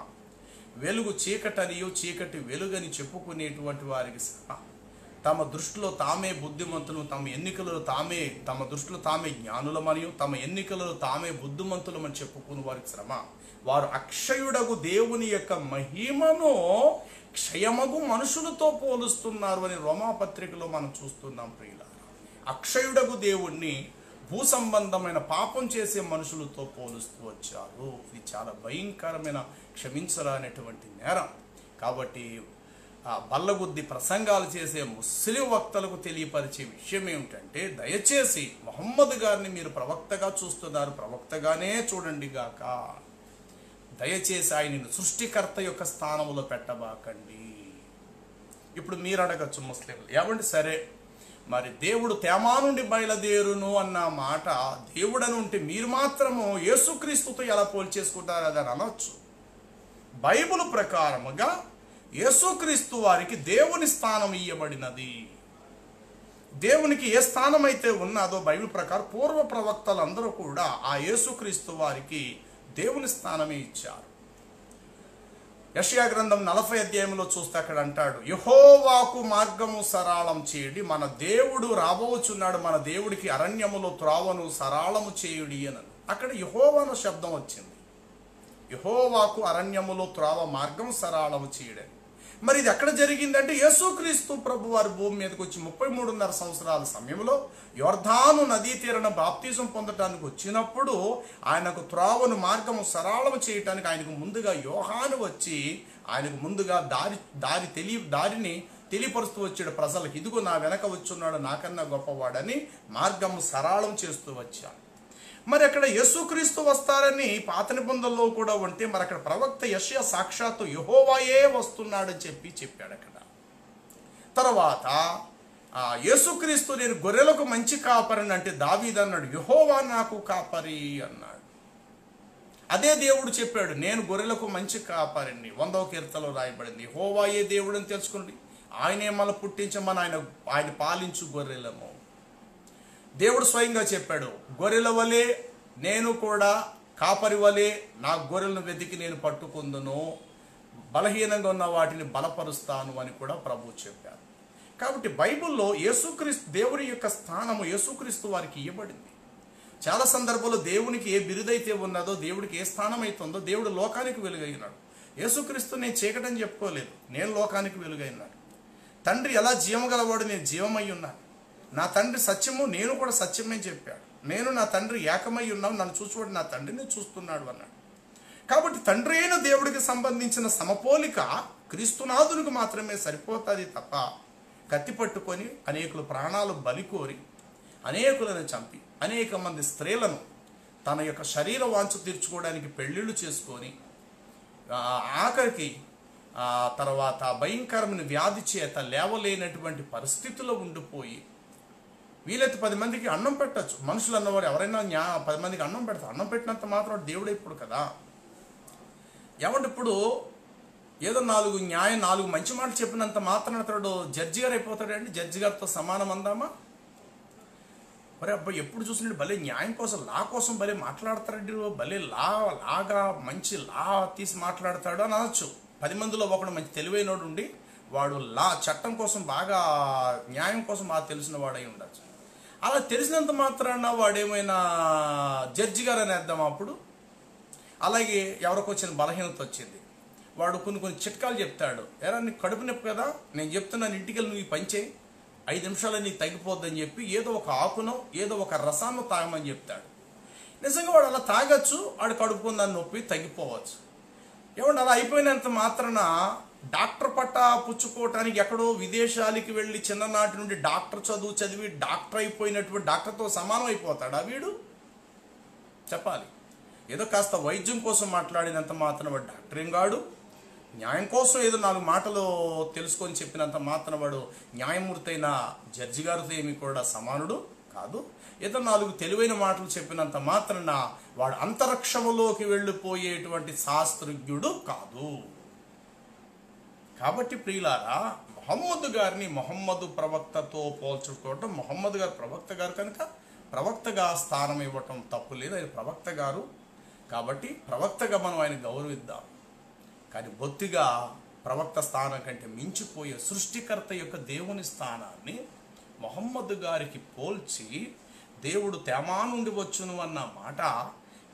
వెలుగు చీకటనియు చీకటి వెలుగని చెప్పుకునేటువంటి వారికి శ్రమ. తమ దృష్టిలో తామే బుద్ధిమంతులు, తమ దృష్టిలో తామే జ్ఞానులమనియు తమ ఎన్నికలలో తామే బుద్ధిమంతులమని చెప్పుకునే వారికి శ్రమ. వారు అక్షయుడగు దేవుని యొక్క మహిమను క్షయమగు మనుషులతో పోలుస్తున్నారు అని రోమాపత్రికలో మనం చూస్తున్నాం. ప్రియులారా, అక్షయుడగు దేవుణ్ణి భూ సంబంధమైన పాపం చేసే మనుషులతో పోలుస్తూ వచ్చారు. ఇది చాలా భయంకరమైన, క్షమించరానటువంటి నేరం. కాబట్టి బల్లగుద్ది ప్రసంగాలు చేసే ముస్లిం వక్తలకు తెలియపరిచే విషయం ఏమిటంటే, దయచేసి మొహమ్మద్ గారిని మీరు ప్రవక్తగా చూస్తున్నారు, ప్రవక్తగానే చూడండి గాక. దయచేసి ఆయనను సృష్టికర్త యొక్క స్థానంలో పెట్టబాకండి. ఇప్పుడు మీరు అడగచ్చు ముస్లింలు, ఏమంటే సరే మరి దేవుడు తేమా నుండి బయలుదేరును అన్న మాట దేవుడని ఉంటే మీరు మాత్రము యేసుక్రీస్తుతో ఎలా పోల్చేసుకుంటారు అని అనొచ్చు. బైబిల్ ప్రకారముగా యేసుక్రీస్తు వారికి దేవుని స్థానం ఇయ్యబడినది. దేవునికి ఏ స్థానం అయితే ఉన్నదో బైబిల్ ప్రకారం పూర్వ ప్రవక్తలందరూ కూడా ఆ యేసుక్రీస్తు వారికి దేవుని స్థానమే ఇచ్చారు. యెషయా గ్రంథం 40వ అధ్యాయంలో చూస్తే అక్కడ అంటాడు, యెహోవాకు మార్గము సరళం చేయుడి, మన దేవుడు రాబోచున్నాడు, మన దేవుడికి అరణ్యములో త్రోవను సరళము చేయుడి అని. అక్కడ యెహోవాను శబ్దం వచ్చింది. యెహోవాకు అరణ్యములో త్రోవ మార్గం సరళము చేయుడని. మరి ఇది ఎక్కడ జరిగిందంటే యేసుక్రీస్తు ప్రభు వారి భూమి మీదకి వచ్చి 33.5 సంవత్సరాల సమయంలో యోర్దాను నదీ తీరన బాప్తిజం పొందటానికి వచ్చినప్పుడు ఆయనకు త్రోవను మార్గము సరళము చేయటానికి ఆయనకు ముందుగా యోహాను వచ్చి ఆయనకు ముందుగా దారిని తెలియపరుస్తూ వచ్చాడు ప్రజలకు. ఇదిగో నా వెనక వచ్చున్నాడు నాకన్నా గొప్పవాడని మార్గము సరళం చేస్తూ వచ్చాడు. మరి అక్కడ యేసుక్రీస్తు వస్తారని పాత నిబంధనలో కూడా ఉంటే మరి అక్కడ ప్రవక్త యెషయా సాక్షాత్తు యెహోవాయే వస్తున్నాడని చెప్పాడు అక్కడ. తర్వాత యేసుక్రీస్తు నేను గొర్రెలకు మంచి కాపరిని అంటే దావీదు అన్నాడు యెహోవా నాకు కాపరి అన్నాడు. అదే దేవుడు చెప్పాడు నేను గొర్రెలకు మంచి కాపరిని. 100వ కీర్తనలో రాయబడింది యెహోవాయే దేవుడు అని తెలుసుకోండి, ఆయనే మన పుట్టించమని ఆయన పాలించు గొర్రెలము. దేవుడు స్వయంగా చెప్పాడు గొర్రెల వలె నేను కూడా కాపరి వలె నా గొర్రెలను వెతికి నేను పట్టుకుందును, బలహీనంగా ఉన్న వాటిని బలపరుస్తాను అని కూడా ప్రభు చెప్పారు. కాబట్టి బైబిల్లో యేసుక్రీస్తు దేవుని యొక్క స్థానము యేసుక్రీస్తు వారికి ఇవ్వబడింది. చాలా సందర్భాల్లో దేవునికి ఏ బిరుదైతే ఉన్నదో, దేవుడికి ఏ స్థానం అవుతుందో దేవుడు లోకానికి వెలుగైనాడు. యేసుక్రీస్తు నేను చీకటని చెప్పుకోలేదు, నేను లోకానికి వెలుగైనాడు. తండ్రి ఎలా జీవగలవాడు, నేను జీవమై ఉన్నాను. నా తండ్రి సత్యము, నేను కూడా సత్యమే చెప్పాడు. నేను నా తండ్రి ఏకమై ఉన్నాం, నన్ను చూసేవాడు నా తండ్రిని చూస్తున్నాడు అన్నాడు. కాబట్టి తండ్రి అయిన దేవుడికి సంబంధించిన సమపోలిక క్రీస్తునాథునికి మాత్రమే సరిపోతుంది తప్ప కత్తి పట్టుకొని అనేకులు ప్రాణాలు బలికోరి అనేకులను చంపి అనేక మంది స్త్రీలను తన యొక్క శరీర వాంఛ తీర్చుకోవడానికి పెళ్ళిళ్ళు చేసుకొని ఆఖరికి తర్వాత భయంకరమైన వ్యాధి చేత లేవలేనటువంటి పరిస్థితుల్లో ఉండిపోయి వీలైతే 10 మందికి అన్నం పెట్టచ్చు. మనుషులు అన్నవారు ఎవరైనా 10 మందికి అన్నం పెడతారు. అన్నం పెట్టినంత మాత్రం దేవుడే ఇప్పుడు కదా. ఏమంటే ఇప్పుడు ఏదో 4 మంచి మాటలు చెప్పినంత మాత్రం అతడు జడ్జి గారు అయిపోతాడండి, జడ్జి గారితో సమానం అందామా? మరి అబ్బాయి ఎప్పుడు చూసినట్టు భలే న్యాయం కోసం లా కోసం భలే మాట్లాడతాడండి, భలే లాగా మంచి లా తీసి మాట్లాడతాడు అని అనొచ్చు. 10 మందిలో ఒకడు మంచి తెలివైనోడు ఉండి వాడు చట్టం కోసం బాగా న్యాయం కోసం బాగా తెలిసిన వాడై ఉండొచ్చు. అలా తెలిసినంత మాత్రాన వాడేమైనా జడ్జి గారు అనేద్దాం అప్పుడు. అలాగే ఎవరికి వచ్చిన బలహీనత వచ్చింది, వాడు కొన్ని చిట్కాలు చెప్తాడు. ఎరా నీకు కడుపు నొప్పి కదా, నేను చెప్తున్నాను ఇంటికెళ్ళి నువ్వు ఈ పని చేయి, 5 నిమిషాలు నీకు తగ్గిపోద్దని చెప్పి ఏదో ఒక ఆకునో ఏదో ఒక రసాన్ని తాగమని చెప్తాడు. నిజంగా వాడు అలా తాగొచ్చు, వాడు కడుపుకుందని నొప్పి తగ్గిపోవచ్చు. ఏమంటే అలా అయిపోయినంత మాత్రాన డాక్టర్ పట్టా పుచ్చుకోవటానికి ఎక్కడో విదేశాలకి వెళ్ళి చిన్ననాటి నుండి డాక్టర్ చదివి డాక్టర్ అయిపోయినటువంటి డాక్టర్తో సమానం అయిపోతాడా వీడు? చెప్పాలి. ఏదో కాస్త వైద్యం కోసం మాట్లాడినంత మాత్రం వాడు డాక్టర్ ఏం కాడు. న్యాయం కోసం ఏదో 4 మాటలు తెలుసుకొని చెప్పినంత మాత్రం వాడు న్యాయమూర్తి అయిన జడ్జి గారితో ఏమి కూడా సమానుడు కాదు. ఏదో 4 తెలివైన మాటలు చెప్పినంత మాత్రాన వాడు అంతరిక్షములోకి వెళ్ళిపోయేటువంటి శాస్త్రజ్ఞుడు కాదు. కాబట్టి ప్రియులారా, మొహమ్మద్ గారిని మొహమ్మద్ ప్రవక్తతో పోల్చుకోవటం, మొహమ్మద్ గారు ప్రవక్త గారు కనుక ప్రవక్తగా స్థానం ఇవ్వటం తప్పు లేదు. ఆయన ప్రవక్త గారు కాబట్టి ప్రవక్తగా మనం ఆయన గౌరవిద్దాం. కానీ బొత్తిగా ప్రవక్త స్థానం కంటే మించిపోయే సృష్టికర్త యొక్క దేవుని స్థానాన్ని మొహమ్మద్ గారికి పోల్చి దేవుడు తేమా నుండి వచ్చును అన్న మాట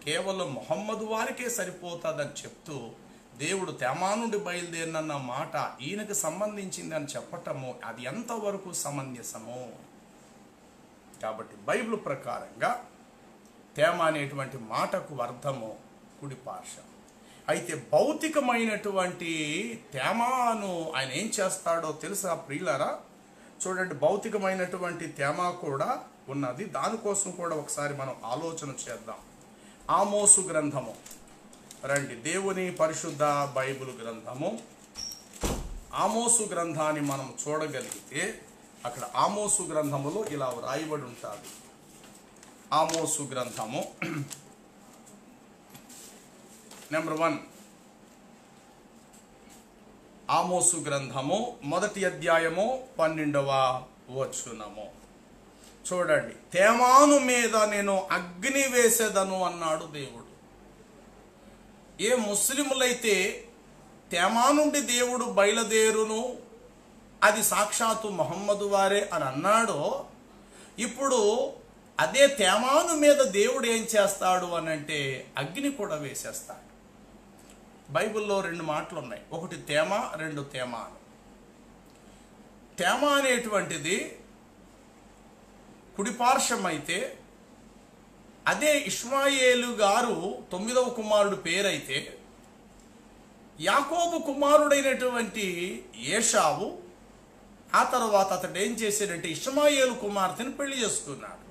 కేవలం మొహమ్మద్ వారికే సరిపోతుందని చెప్తూ దేవుడు తేమా నుండి బయలుదేరినన్న మాట ఈయనకు సంబంధించింది అని చెప్పటము అది ఎంతవరకు సమంజసము? కాబట్టి బైబిల్ ప్రకారంగా తేమ అనేటువంటి మాటకు అర్థము కుడి పార్శ్వం. అయితే భౌతికమైనటువంటి తేమాను ఆయన ఏం చేస్తాడో తెలుసా ప్రియులారా? చూడండి, భౌతికమైనటువంటి తేమ కూడా ఉన్నది. దానికోసం కూడా ఒకసారి మనం ఆలోచన చేద్దాం. ఆమోసు గ్రంథము రండి, దేవుని పరిశుద్ధ బైబిల్ గ్రంథము ఆమోసు గ్రంథాన్ని మనం చూడగలిగితే అక్కడ ఆమోసు గ్రంథములో ఇలా వ్రాయబడి ఉంటుంది. ఆమోసు గ్రంథము నెంబర్ 1, ఆమోసు గ్రంథము 1వ అధ్యాయము 12వ వచనము చూడండి. తేమాను మీద నేను అగ్ని వేసేదను అన్నాడు దేవుడు. ఏ ముస్లిములైతే తేమా నుండి దేవుడు బయలుదేరును అది సాక్షాత్తు మొహమ్మదు వారే అని అన్నాడో, ఇప్పుడు అదే తేమాను మీద దేవుడు ఏం చేస్తాడు అని అంటే అగ్ని కూడా వేసేస్తాడు. బైబిల్లో రెండు మాటలు ఉన్నాయి, ఒకటి తేమ, రెండు తేమ. తేమ అనేటువంటిది కుడిపార్శ్వం అయితే, అదే ఇష్మాయేలు గారు 9వ కుమారుడు పేరైతే, యాకోబు కుమారుడైనటువంటి ఏషావు ఆ తర్వాత అతడు ఏం చేశాడంటే ఇష్మాయేలు కుమార్తెను పెళ్లి చేసుకున్నాడు.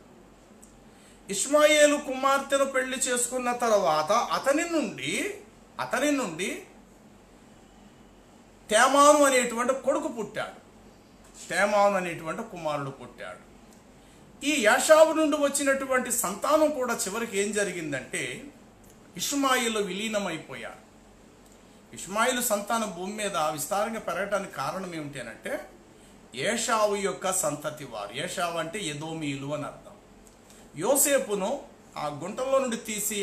ఇష్మాయేలు కుమార్తెను పెళ్లి చేసుకున్న తర్వాత అతని నుండి తేమాను అనేటువంటి కొడుకు పుట్టాడు, తేమాను అనేటువంటి కుమారుడు పుట్టాడు. ఈ యాషావు నుండి వచ్చినటువంటి సంతానం కూడా చివరికి ఏం జరిగిందంటే ఇష్మాయేలు విలీనమైపోయాడు. ఇష్మాయేలు సంతానం భూమి మీద విస్తారంగా పెరగడానికి కారణం ఏమిటి అంటే ఏషావు యొక్క సంతతి వారు. ఏషావు అంటే ఎదోమీయులు అని అర్థం. యోసేపును ఆ గుంటలో నుండి తీసి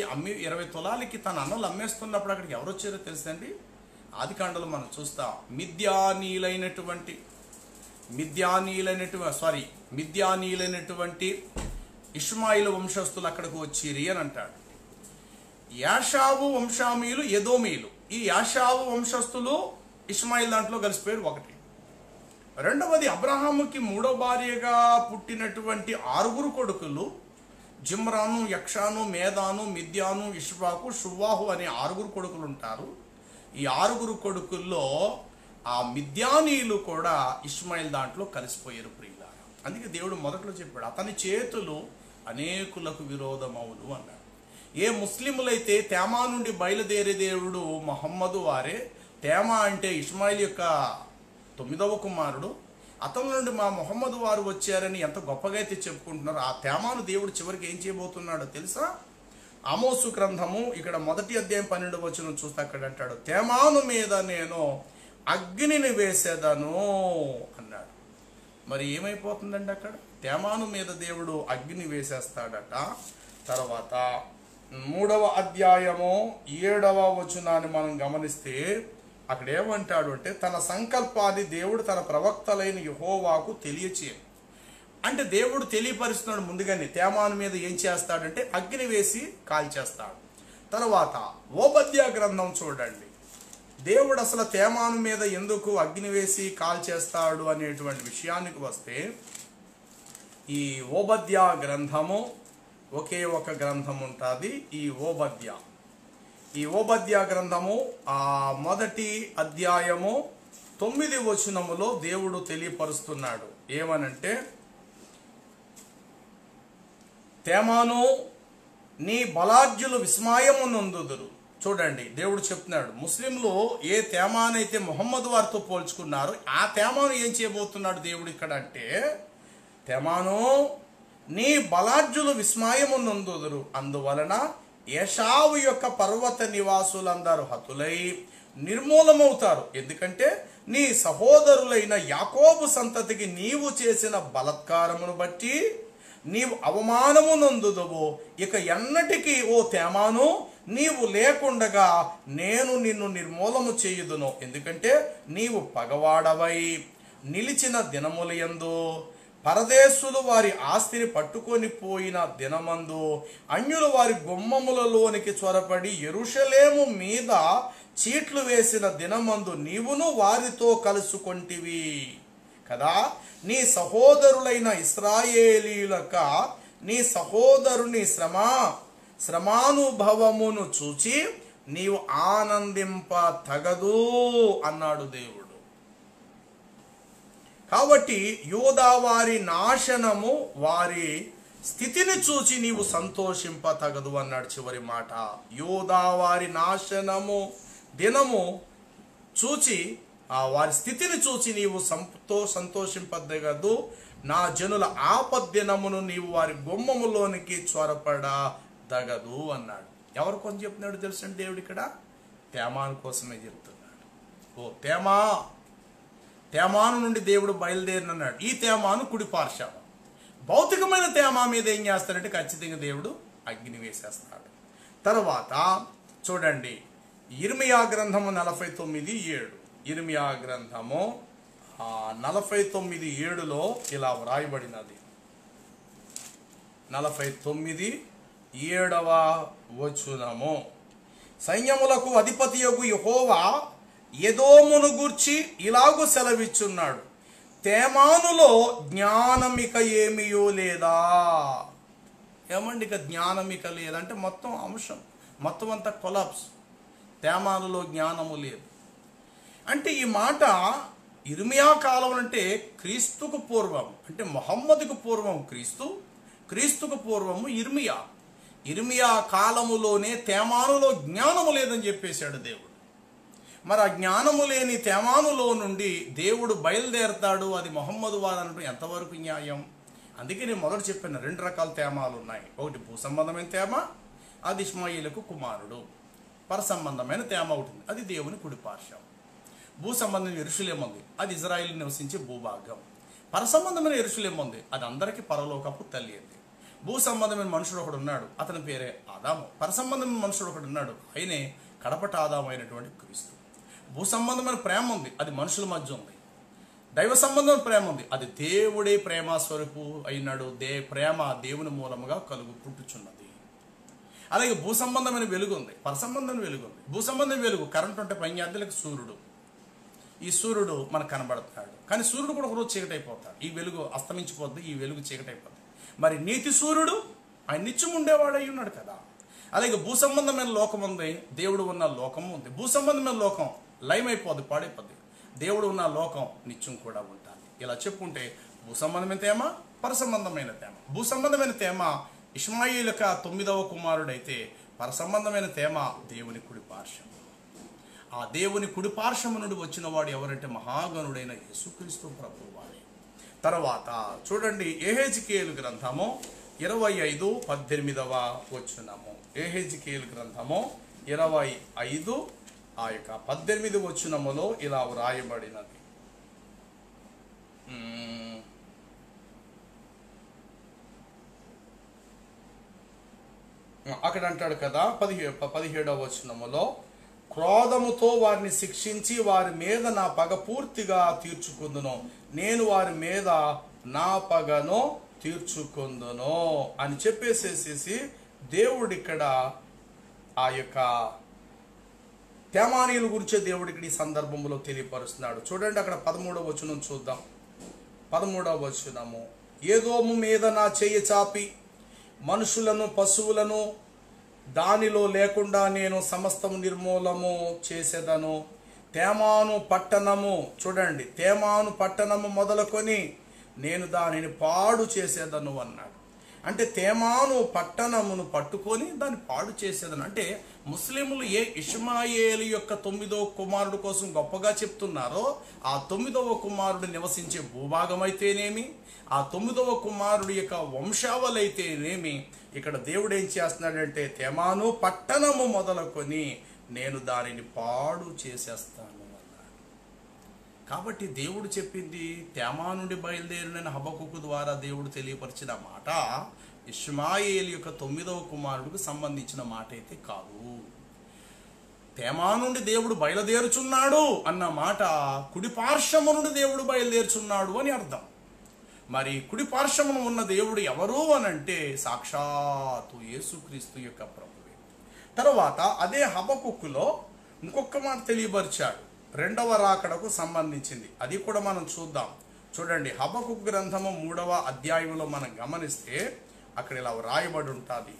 20 తులాలకి తన అన్నలు అమ్మేస్తున్నప్పుడు అక్కడికి ఎవరు వచ్చారో తెలుసండి? ఆదికాండలో మనం చూస్తాం. మిద్యానీలైనటువంటి ఇష్మాయిలు వంశస్థులు అక్కడికి వచ్చిరి అని అంటాడు. యాషావు వంశామీయులు ఎదోమీయులు. ఈ యాషావు వంశస్థులు ఇష్మాయిల్ దాంట్లో కలిసిపోయారు ఒకటి. రెండవది, అబ్రహాముకి 3వ భార్యగా పుట్టినటువంటి 6 కొడుకులు జిమ్రాను, యక్షాను, మేదాను, మిద్యాను, ఇష్బాకు, షువాహు అనే 6 కొడుకులు ఉంటారు. ఈ 6 కొడుకుల్లో ఆ మిద్యానీయులు కూడా ఇష్మాయిల్ దాంట్లో కలిసిపోయారు ప్రియులారా. అందుకే దేవుడు మొదట్లో చెప్పాడు, అతని చేతులు అనేకులకు విరోధమవును అన్నాడు. ఏ ముస్లింలైతే తేమా నుండి బయలుదేరే దేవుడు మహమ్మదు వారే. తేమా అంటే ఇష్మాయిల్ యొక్క 9వ కుమారుడు. అతని నుండి మా మొహమ్మద్ వారు వచ్చారని ఎంత గొప్పగా అయితే చెప్పుకుంటున్నారు. ఆ తేమాను దేవుడు చివరికి ఏం చేయబోతున్నాడో తెలుసా? ఆమోసు గ్రంథము ఇక్కడ 1వ అధ్యాయం 12వ వచనం చూస్తే అక్కడ అంటాడు, తేమాను మీద నేను అగ్నిని వేసేదను అన్నాడు. మరి ఏమైపోతుందండి అక్కడ? తేమాను మీద దేవుడు అగ్ని వేసేస్తాడట. తర్వాత 3వ అధ్యాయము 7వ వచనాన్ని మనం గమనిస్తే అక్కడ ఏమంటాడు అంటే తన సంకల్పాన్ని దేవుడు తన ప్రవక్తలైన యెహోవాకు తెలియచేయను. అంటే దేవుడు తెలియపరుస్తున్నాడు ముందుగానే తేమాను మీద ఏం చేస్తాడంటే అగ్ని వేసి కాల్చేస్తాడు. తర్వాత ఓబద్యా గ్రంథం చూడండి, దేవుడు అసలు తేమాను మీద ఎందుకు అగ్ని వేసి కాల్చేస్తాడు అనేటువంటి విషయానికి వస్తే, ఈ ఓబద్యా గ్రంథము ఒకే ఒక గ్రంథం ఉంటుంది. ఈ ఓబద్యా గ్రంథము 1వ అధ్యాయము 9వ వచనములో దేవుడు తెలియపరుస్తున్నాడు. ఏమనంటే, తేమాను నీ బలార్జులు విస్మయము నొందుదురు. చూడండి, దేవుడు చెప్తున్నాడు ముస్లింలు ఏ తేమానైతే మొహమ్మద్ వారితో పోల్చుకున్నారో ఆ తేమాను ఏం చేయబోతున్నాడు దేవుడు ఇక్కడ అంటే, తేమాను నీ బలార్జులు విస్మయము నొందుదురు, అందువలన ఏషావు యొక్క పర్వత నివాసులందరూ హతులై నిర్మూలమవుతారు. ఎందుకంటే నీ సహోదరులైన యాకోబు సంతతికి నీవు చేసిన బలత్కారమును బట్టి నీవు అవమానము నొందుదువు. ఇక ఎన్నటికీ ఓ తేమాను నీవు లేకుండగా నేను నిన్ను నిర్మూలము చేయుదును. ఎందుకంటే నీవు పగవాడవై నిలిచిన దినములయందు పరదేశులు వారి ఆస్తిని పట్టుకొని పోయిన దినమందు అన్యులు వారి గుమ్మములలోనికి చొరపడి యెరూషలేము మీద చీట్లు వేసిన దినమందు నీవును వారితో కలుసుకొంటివి కదా. నీ సహోదరులైన ఇశ్రాయేలీయులక నీ సహోదరుని శ్రమానుభవమును చూచి నీవు ఆనందింప తగదు అన్నాడు దేవుడు. కాబట్టి యూదా వారి నాశనము, వారి స్థితిని చూచి నీవు సంతోషింప తగదు అన్నాడు చివరి మాట. యూదా వారి నాశనము దినము చూచి వారి స్థితిని చూచి నీవు సంతోషింపదగదు. నా జనుల ఆపద్దినమును నీవు వారి గుమ్మములోనికి చొరపడదగదు అన్నాడు. ఎవరి కోసం చెప్తున్నాడు తెలుసండి దేవుడు ఇక్కడ? తేమాను కోసమే చెప్తున్నాడు. ఓ తేమాను నుండి దేవుడు బయలుదేరినన్నాడు. ఈ తేమాను కుడి పార్శ్వం. భౌతికమైన తేమా మీద ఏం చేస్తాడంటే ఖచ్చితంగా దేవుడు అగ్ని వేసేస్తాడు. తర్వాత చూడండి, ఇర్మియా గ్రంథము 49:7. ఇర్మియా గ్రంథము 49:7లో ఇలా వ్రాయబడినది. 49:7 వచనము, సైన్యములకు అధిపతియగు యెహోవా ఎదోమును గూర్చి ఇలాగు సెలవిచ్చున్నాడు, తేమానులో జ్ఞానమిక ఏమియో లేదా. ఏమండి ఇక జ్ఞానమిక లేదంటే మొత్తం అంశం, మొత్తం అంతా కొలాప్స్. తేమానులో జ్ఞానము లేదు అంటే ఈ మాట ఇర్మియా కాలం అంటే క్రీస్తుకు పూర్వం, అంటే మొహమ్మదుకు పూర్వం క్రీస్తు, క్రీస్తుకు పూర్వము ఇర్మియా కాలములోనే తేమానులో జ్ఞానము లేదని చెప్పేశాడు దేవుడు. మరి ఆ జ్ఞానము లేని తేమానులో నుండి దేవుడు బయలుదేరతాడు, అది మొహమ్మదు వారు అనడం ఎంతవరకు న్యాయం? అందుకే నేను మొదట చెప్పిన 2 రకాల తేమాలు ఉన్నాయి. ఒకటి భూ సంబంధమైన తేమ, అది ఇష్మాయిలకు కుమారుడు. పర సంబంధమైన తేమ ఉంటుంది, అది దేవుని కుడిపార్శ్వం. భూ సంబంధమైన యెరూషలేము ఉంది, అది ఇజ్రాయిల్ నివసించే భూభాగం. పర సంబంధమైన యెరూషలేము ఉంది, అది అందరికీ పరలోకపు తల్లి అంది. భూ సంబంధమైన మనుషుడు ఒకడు ఉన్నాడు, అతని పేరే ఆదాము. పర సంబంధమైన మనుషుడు ఒకడు ఉన్నాడు, ఆయనే కడపట ఆదాము అయినటువంటి క్రీస్తు. భూ సంబంధమైన ప్రేమ ఉంది, అది మనుషుల మధ్య ఉంది. దైవ సంబంధమైన ప్రేమ ఉంది, అది దేవుడే ప్రేమ స్వరూపు అయినాడు. ప్రేమ దేవుని మూలముగా పుట్టుచున్నది. అలాగే భూ సంబంధమైన వెలుగు ఉంది, పర సంబంధమైన వెలుగు ఉంది. భూ సంబంధమైన వెలుగు కరెంట్ ఉంటే 10 గంటలకు సూర్యుడు, ఈ సూర్యుడు మనకు కనబడతాడు, కానీ సూర్యుడు కూడా ఒకరోజు చీకటి అయిపోతాడు. ఈ వెలుగు అస్తమించిపోద్ది, ఈ వెలుగు చీకటి అయిపోద్ది. మరి నీతి సూర్యుడు ఆయన నిత్యం ఉండేవాడు అయి ఉన్నాడు కదా. అలాగే భూ సంబంధమైన లోకం ఉంది, దేవుడు ఉన్న లోకము ఉంది. భూ సంబంధమైన లోకం లయమైపోద్ది, పాడైపోద్ది. దేవుడు ఉన్న లోకం నిత్యం కూడా ఉంటుంది. ఇలా చెప్పుకుంటే భూ సంబంధమైన తేమ, పర సంబంధమైన తేమ. భూ సంబంధమైన తేమ ఇష్మాయిలుక 9వ కుమారుడైతే, పర సంబంధమైన తేమ దేవుని కుడి పార్శ్వం. ఆ దేవుని కుడి పార్శ్వము నుండి వచ్చిన వాడు ఎవరంటే మహాగణుడైన యేసుక్రీస్తు ప్రభువు వారే. తర్వాత చూడండి, యెహెజ్కేలు గ్రంథము 25:18 వచనము. యెహెజ్కేలు గ్రంథము 25 ఆ యొక్క 18 వచనములో ఇలా వ్రాయబడినది. అక్కడ అంటాడు కదా 17వ వచనములో, క్రోధముతో వారిని శిక్షించి వారి మీద నా పగ పూర్తిగా తీర్చుకుందును, నేను వారి మీద నా పగను తీర్చుకుందును అని చెప్పేసేసి దేవుడు ఇక్కడ ఆ యొక్క తేమానీయుల గురించే దేవుడు ఇక్కడ ఈ సందర్భంలో తెలియపరుస్తున్నాడు. చూడండి అక్కడ 13వ వచనం చూద్దాం. 13వ వచనము, ఏదోము మీద నా చెయ్యి చాపి మనుషులను పశువులను దానిలో లేకుండా నేను సమస్తము నిర్మూలము చేసేదను. తేమాను పట్టణము, చూడండి, తేమాను పట్టణము మొదలుకొని నేను దానిని పాడు చేసేదను అన్నాడు. అంటే తేమాను పట్టణమును పట్టుకొని దాన్ని పాడు చేసేదను. అంటే ముస్లింలు ఏ ఇష్మాయేలు యొక్క 9వ కుమారుడు కోసం గొప్పగా చెప్తున్నారో, ఆ 9వ కుమారుడు నివసించే భూభాగం అయితేనేమి, ఆ 9వ కుమారుడు యొక్క వంశావళైతేనేమి, ఇక్కడ దేవుడు ఏం చేస్తున్నాడంటే తేమాను పట్టణము మొదలుకొని నేను దానిని పాడు చేసేస్తాను అన్నాడు. కాబట్టి దేవుడు చెప్పింది తేమా నుండి బయలుదేరిన హబక్కుకు ద్వారా దేవుడు తెలియపరిచిన మాట ఇష్మాయేలు యొక్క 9వ కుమారుడికి సంబంధించిన మాట అయితే కాదు. తేమా నుండి దేవుడు బయలుదేరుచున్నాడు అన్న మాట కుడి పార్శ్వము నుండి దేవుడు బయలుదేరుచున్నాడు అని అర్థం. మరి కుడి పార్శ్వమున ఉన్న దేవుడు ఎవరు అనంటే సాక్షాత్తు యేసుక్రీస్తు యొక్క ప్రభువే. తర్వాత అదే హబక్కులో ఇంకొక మాట తెలియపరిచాడు, 2వ రాకడకు సంబంధించింది. అది కూడా మనం చూద్దాం. చూడండి, హబక్కుకు గ్రంథము 3వ అధ్యాయంలో మనం గమనిస్తే అక్కడ ఇలా వ్రాయబడి ఉంటుంది.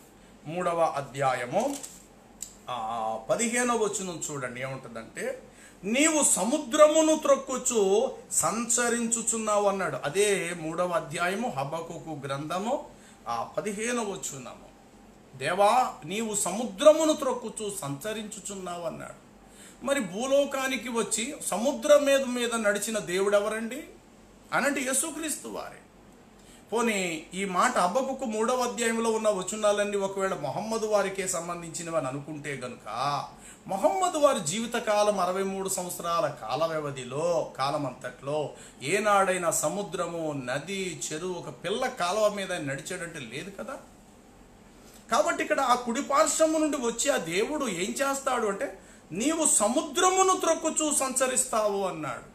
3వ అధ్యాయము 15వ వచనం చూడండి, ఏముంటుందంటే నీవు సముద్రమును త్రొక్కుచు సంచరించుచున్నావు అన్నాడు. అదే 3వ అధ్యాయము హబక్కుకు గ్రంథము 15వ వచనము. దేవా నీవు సముద్రమును త్రొక్కుచు సంచరించుచున్నావు అన్నాడు. మరి భూలోకానికి వచ్చి సముద్రం మీద నడిచిన దేవుడు ఎవరండి అనంటే యేసుక్రీస్తు వారే. పోనీ ఈ మాట హబక్కుకు 3వ అధ్యాయంలో ఉన్న వచనాలన్నీ ఒకవేళ మొహమ్మదు వారికే సంబంధించినవి అని అనుకుంటే గనుక, మొహమ్మదు వారి జీవితకాలం 63 సంవత్సరాల కాల వ్యవధిలో, కాలమంతట్లో ఏనాడైనా సముద్రము, నది, చెరువు, ఒక పిల్ల కాలువ మీద నడిచాడంటే లేదు కదా. కాబట్టి ఇక్కడ ఆ కుడి పార్శ్వము నుండి వచ్చి ఆ దేవుడు ఏం చేస్తాడు అంటే నీవు సముద్రమును త్రొక్కుచూ సంచరిస్తావు అన్నాడు.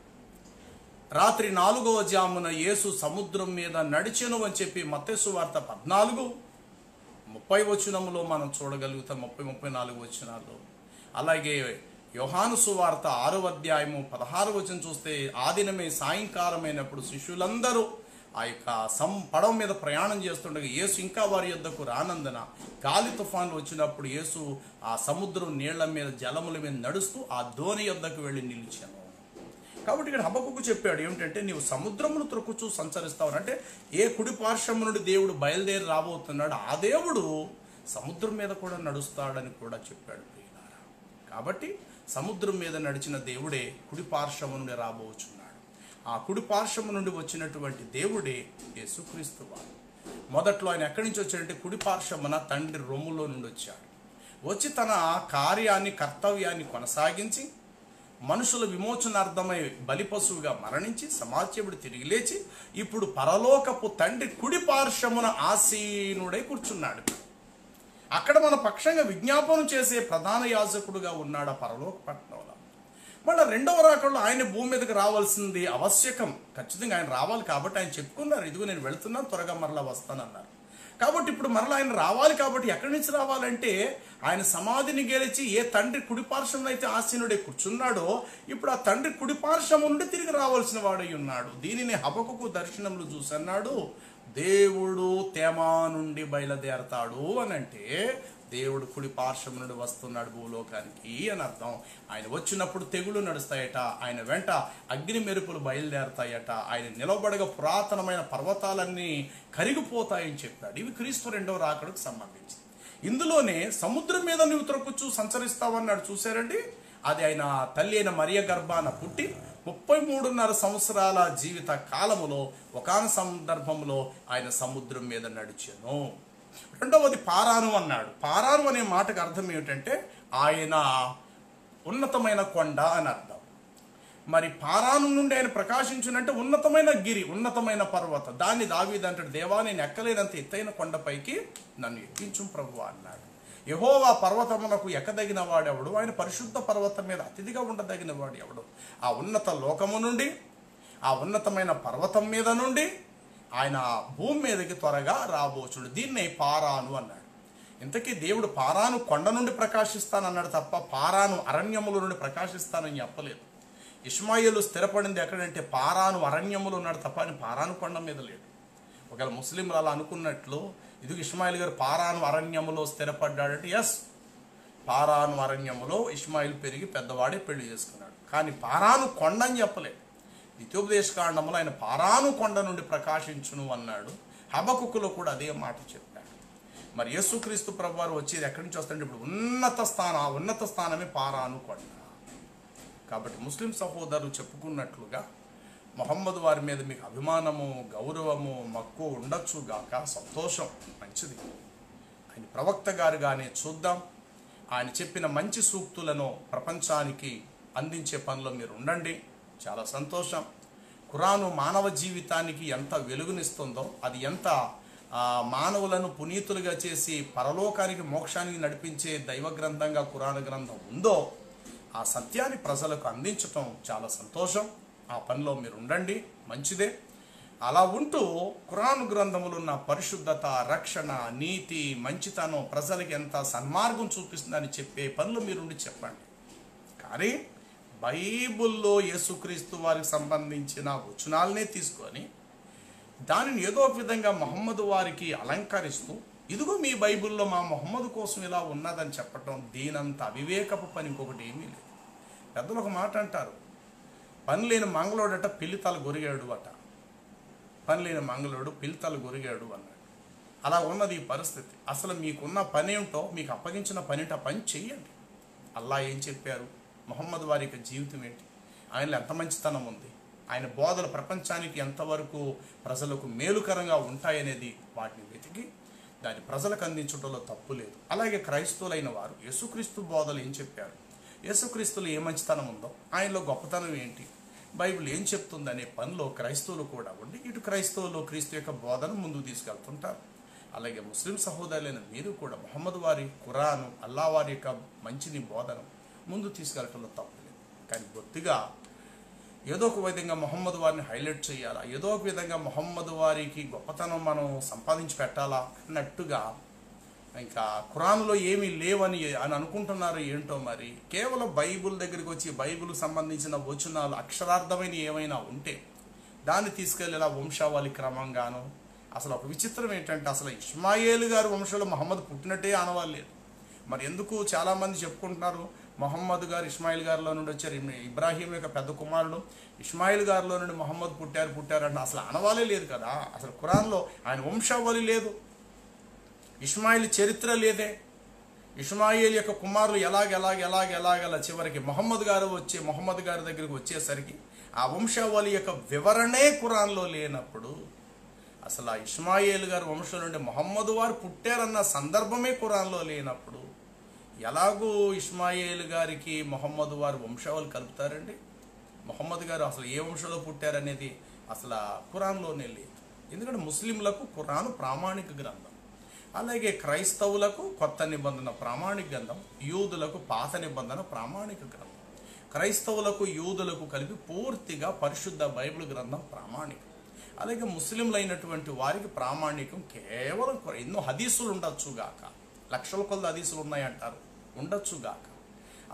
రాత్రి 4వ జామున యేసు సముద్రం మీద నడిచెను అని చెప్పి మత్తయి సువార్త 14:30 వచనములో మనం చూడగలుగుతాం. 30-34 వచనాల్లో అలాగే యోహాను సువార్త 6వ అధ్యాయము 16వ వచనం చూస్తే ఆ దినమే సాయంకాలమైనప్పుడు శిష్యులందరూ ఆ యొక్క పడవ మీద ప్రయాణం చేస్తుండగా యేసు ఇంకా వారి యొద్దకు రానందున గాలి తుఫాన్లు వచ్చినప్పుడు యేసు ఆ సముద్రం నీళ్ల మీద జలముల మీద నడుస్తూ ఆ దోణి యొద్దకు వెళ్ళి నిలిచాను. కాబట్టి ఇక్కడ హబక్కుకు చెప్పాడు ఏమిటంటే, నీవు సముద్రమును త్రొక్కుచూ సంచరిస్తావు అంటే ఏ కుడి పార్శ్వము నుండి దేవుడు బయలుదేరి రాబోతున్నాడు ఆ దేవుడు సముద్రం మీద కూడా నడుస్తాడని కూడా చెప్పాడు ప్రియులారా. కాబట్టి సముద్రం మీద నడిచిన దేవుడే కుడి పార్శ్వము నుండి రాబోచున్నాడు. ఆ కుడి పార్శ్వము నుండి వచ్చినటువంటి దేవుడే యేసుక్రీస్తు వారు. మొదట్లో ఆయన ఎక్కడి నుంచి వచ్చాడంటే కుడి పార్శ్వమున తండ్రి రొమ్ములో నుండి వచ్చాడు. వచ్చి తన కార్యాన్ని కర్తవ్యాన్ని కొనసాగించి మనుషుల విమోచనార్థమై బలిపశువుగా మరణించి సమాజముడు తిరిగి లేచి ఇప్పుడు పరలోకపు తండ్రి కుడి పార్శ్వమున ఆసీనుడై కూర్చున్నాడు. అక్కడ మన పక్షంగా విజ్ఞాపనం చేసే ప్రధాన యాజకుడుగా ఉన్నాడు ఆ పరలోక పట్టణంలో. మళ్ళీ రెండవ రాకడలో ఆయన భూమి మీదకి రావాల్సింది ఆవశ్యకం, ఖచ్చితంగా ఆయన రావాలి. కాబట్టి ఆయన చెప్పుకున్నారు, ఇదిగో నేను వెళుతున్నాను, త్వరగా మరలా వస్తానన్నారు. కాబట్టి ఇప్పుడు మరలా ఆయన రావాలి. కాబట్టి ఎక్కడి నుంచి రావాలంటే ఆయన సమాధిని గెలిచి ఏ తండ్రి కుడిపార్శ్వం అయితే ఆసీనుడే కూర్చున్నాడో ఇప్పుడు ఆ తండ్రి కుడిపార్శ్వం నుండి తిరిగి రావాల్సిన వాడై ఉన్నాడు. దీనిని హబక్కుకు దర్శనంలో చూసన్నాడు, దేవుడు తేమా నుండి బయలుదేరతాడు అని అంటే దేవుడు కుడి పార్శ్వం నుండి వస్తున్నాడు భూలోకానికి అని అర్థం. ఆయన వచ్చినప్పుడు తెగులు నడుస్తాయట, ఆయన వెంట అగ్ని మెరుపులు బయలుదేరతాయట, ఆయన నిలబడగా పురాతనమైన పర్వతాలన్నీ కరిగిపోతాయని చెప్పాడు. ఇవి క్రీస్తు రెండవ రాకడకు సంబంధించి. ఇందులోనే సముద్రం మీద నువ్వు త్రొక్కుచూ సంచరిస్తావన్నాడు. చూశారండి, అది ఆయన తల్లి అయిన మరియ గర్భాన పుట్టి 33.5 సంవత్సరాల జీవిత కాలములో ఒకాన సందర్భంలో ఆయన సముద్రం మీద నడిచాను. రెండవది పారాను అన్నాడు. పారాను అనే మాటకు అర్థం ఏమిటంటే ఆయన ఉన్నతమైన కొండ అని అర్థం. మరి పారాను నుండి ఆయన ప్రకాశించునంటే ఉన్నతమైన గిరి, ఉన్నతమైన పర్వతం. దాన్ని దావీదు అంటాడు, దేవా నేను ఎక్కలేనంత ఎత్తైన కొండపైకి నన్ను ఎక్కించు ప్రభువా అన్నాడు. యెహోవా పర్వతమునకు ఎక్కదగిన వాడెవడు, ఆయన పరిశుద్ధ పర్వతం మీద అతిథిగా ఉండదగిన వాడు ఎవడు. ఆ ఉన్నత లోకము నుండి, ఆ ఉన్నతమైన పర్వతం మీద నుండి ఆయన భూమి మీదకి త్వరగా రాబోచుడు. దీన్నే పారాను అన్నాడు. ఇంతకీ దేవుడు పారాను కొండ నుండి ప్రకాశిస్తానన్నాడు తప్ప పారాను అరణ్యముల నుండి ప్రకాశిస్తానని చెప్పలేదు. ఇష్మాయేలు స్థిరపడింది ఎక్కడంటే పారాను అరణ్యములు ఉన్నాడు తప్ప అని పారాను కొండ మీద లేడు. ఒకవేళ ముస్లింలు అలా అనుకున్నట్లు ఇది ఇష్మాయిల్ గారు పారాను అరణ్యములో స్థిరపడ్డాడంటే ఎస్, పారాను అరణ్యములో ఇష్మాయిల్ పెరిగి పెద్దవాడే పెళ్లి చేసుకున్నాడు. కానీ పారాను కొండ అని చెప్పలేదు. ద్వితీయోపదేశకాండంలో ఆయన పారాను కొండ నుండి ప్రకాశించును అన్నాడు. హబక్కులో కూడా అదే మాట చెప్పాడు. మరి యేసుక్రీస్తు ప్రభువారు వచ్చేది ఎక్కడి నుంచి వస్తాడంటే ఇప్పుడు ఉన్నత స్థానమే పారాను కొండ. కాబట్టి ముస్లిం సహోదరులు చెప్పుకున్నట్లుగా మొహమ్మద్ వారి మీద మీకు అభిమానము, గౌరవము, మక్కువ ఉండొచ్చు గాక, సంతోషం, మంచిది. ఆయన ప్రవక్త గారుగానే చూద్దాం. ఆయన చెప్పిన మంచి సూక్తులను ప్రపంచానికి అందించే పనిలో మీరు ఉండండి, చాలా సంతోషం. ఖురాను మానవ జీవితానికి ఎంత వెలుగునిస్తుందో, అది ఎంత మానవులను పునీతులుగా చేసి పరలోకానికి మోక్షానికి నడిపించే దైవ గ్రంథంగా ఖురాను గ్రంథం ఉందో ఆ సత్యాన్ని ప్రజలకు అందించటం చాలా సంతోషం. ఆ పనిలో మీరు ఉండండి, మంచిదే. అలా ఉంటూ ఖురాను గ్రంథములో ఉన్న పరిశుద్ధత, రక్షణ, నీతి, మంచితనం ప్రజలకి ఎంత సన్మార్గం చూపిస్తుందని చెప్పే పనులు మీరుండి చెప్పండి. కానీ బైబుల్లో యేసుక్రీస్తు వారికి సంబంధించిన వచనాలనే తీసుకొని దానిని ఏదో ఒక విధంగా మహమ్మదు వారికి అలంకరిస్తూ ఇదిగో మీ బైబిల్లో మా మొహమ్మదు కోసం ఇలా ఉన్నదని చెప్పటం, దీనంత అవివేకపు పని ఇంకొకటి ఏమీ లేదు. పెద్దలు ఒక మాట అంటారు, పని లేని మంగళోడట పిల్లితల గొరిగాడు అట. పని లేని మంగళోడు పిల్లితల గొరిగాడు అన్నాడు. అలా ఉన్నది ఈ పరిస్థితి. అసలు మీకున్న పని ఏమిటో, మీకు అప్పగించిన పనిట పని చెయ్యండి. అల్లా ఏం చెప్పారు, మొహమ్మద్ వారి యొక్క జీవితం ఏంటి, ఆయనలో ఎంత మంచితనం ఉంది, ఆయన బోధలు ప్రపంచానికి ఎంతవరకు ప్రజలకు మేలుకరంగా ఉంటాయనేది వాటిని వెతికి దాన్ని ప్రజలకు అందించడంలో తప్పు లేదు. అలాగే క్రైస్తవులైన వారు యేసుక్రీస్తు బోధలు ఏం చెప్పారు, యేసుక్రీస్తులో ఏ మంచితనం ఉందో, ఆయనలో గొప్పతనం ఏంటి, బైబిల్ ఏం చెప్తుంది అనే పనిలో క్రైస్తవులు కూడా ఉండి ఇటు క్రైస్తవులు క్రీస్తు యొక్క బోధను ముందుకు తీసుకెళ్తుంటారు. అలాగే ముస్లిం సహోదరులైన మీరు కూడా మొహమ్మద్ వారి ఖురాను, అల్లా వారి యొక్క మంచిని బోధను ముందు తీసుకెళ్ళటంలో తప్పు లేదు. కానీ బొత్తిగా ఏదో ఒక విధంగా మొహమ్మద్ వారిని హైలైట్ చేయాలా, ఏదో ఒక విధంగా మొహమ్మద్ వారికి గొప్పతనం మనం సంపాదించి పెట్టాలా అన్నట్టుగా ఇంకా ఖురాన్లో ఏమీ లేవని అని అనుకుంటున్నారు ఏంటో. మరి కేవలం బైబుల్ దగ్గరికి వచ్చి బైబుల్కి సంబంధించిన వచనాలు అక్షరార్థమైన ఏమైనా ఉంటే దాన్ని తీసుకెళ్ళి ఇలా వంశావళి క్రమంగాను. అసలు ఒక విచిత్రం ఏంటంటే అసలు ఇస్మాయిల్ గారు వంశంలో మహమ్మద్ పుట్టినట్టే ఆనవాలేదు. మరి ఎందుకు చాలామంది చెప్పుకుంటున్నారు మహమ్మద్ గారు ఇస్మాయిల్ గారిలో నుండి వచ్చారు, ఇబ్రాహీం యొక్క పెద్ద కుమారుడు ఇస్మాయిల్ గారిలో నుండి మహమ్మద్ పుట్టారు అంటే అసలు ఆనవాలే లేదు కదా. అసలు ఖురాన్లో ఆయన వంశావళి లేదు, ఇస్మాయిల్ చరిత్ర లేదే. ఇస్మాయిల్ యొక్క కుమారులు ఎలాగ చివరికి మహమ్మద్ గారి దగ్గరికి వచ్చేసరికి ఆ వంశావళి యొక్క వివరణే ఖురాన్లో లేనప్పుడు అసలు ఆ ఇస్మాయిల్ గారి వంశం నుండి మహమ్మద్ వారు పుట్టారన్న సందర్భమే ఖురాన్లో లేనప్పుడు ఎలాగూ ఇస్మాయిల్ గారికి మహమ్మద్ వారు వంశావళి కలుపుతారండి? మహమ్మద్ గారు అసలు ఏ వంశంలో పుట్టారనేది అసలు ఖురాన్లోనే లేదు. ఎందుకంటే ముస్లింలకు ఖురాను ప్రామాణిక గ్రంథం, అలాగే క్రైస్తవులకు కొత్త నిబంధన ప్రామాణిక గ్రంథం, యూదులకు పాత నిబంధన ప్రామాణిక గ్రంథం. క్రైస్తవులకు యూదులకు కలిపి పూర్తిగా పరిశుద్ధ బైబిల్ గ్రంథం ప్రామాణికం. అలాగే ముస్లింలైనటువంటి వారికి ప్రామాణికం కేవలం ఎన్నో హదీసులు ఉండొచ్చుగాక, లక్షల కొద్ది హదీసులు ఉన్నాయంటారు, ఉండొచ్చుగాక.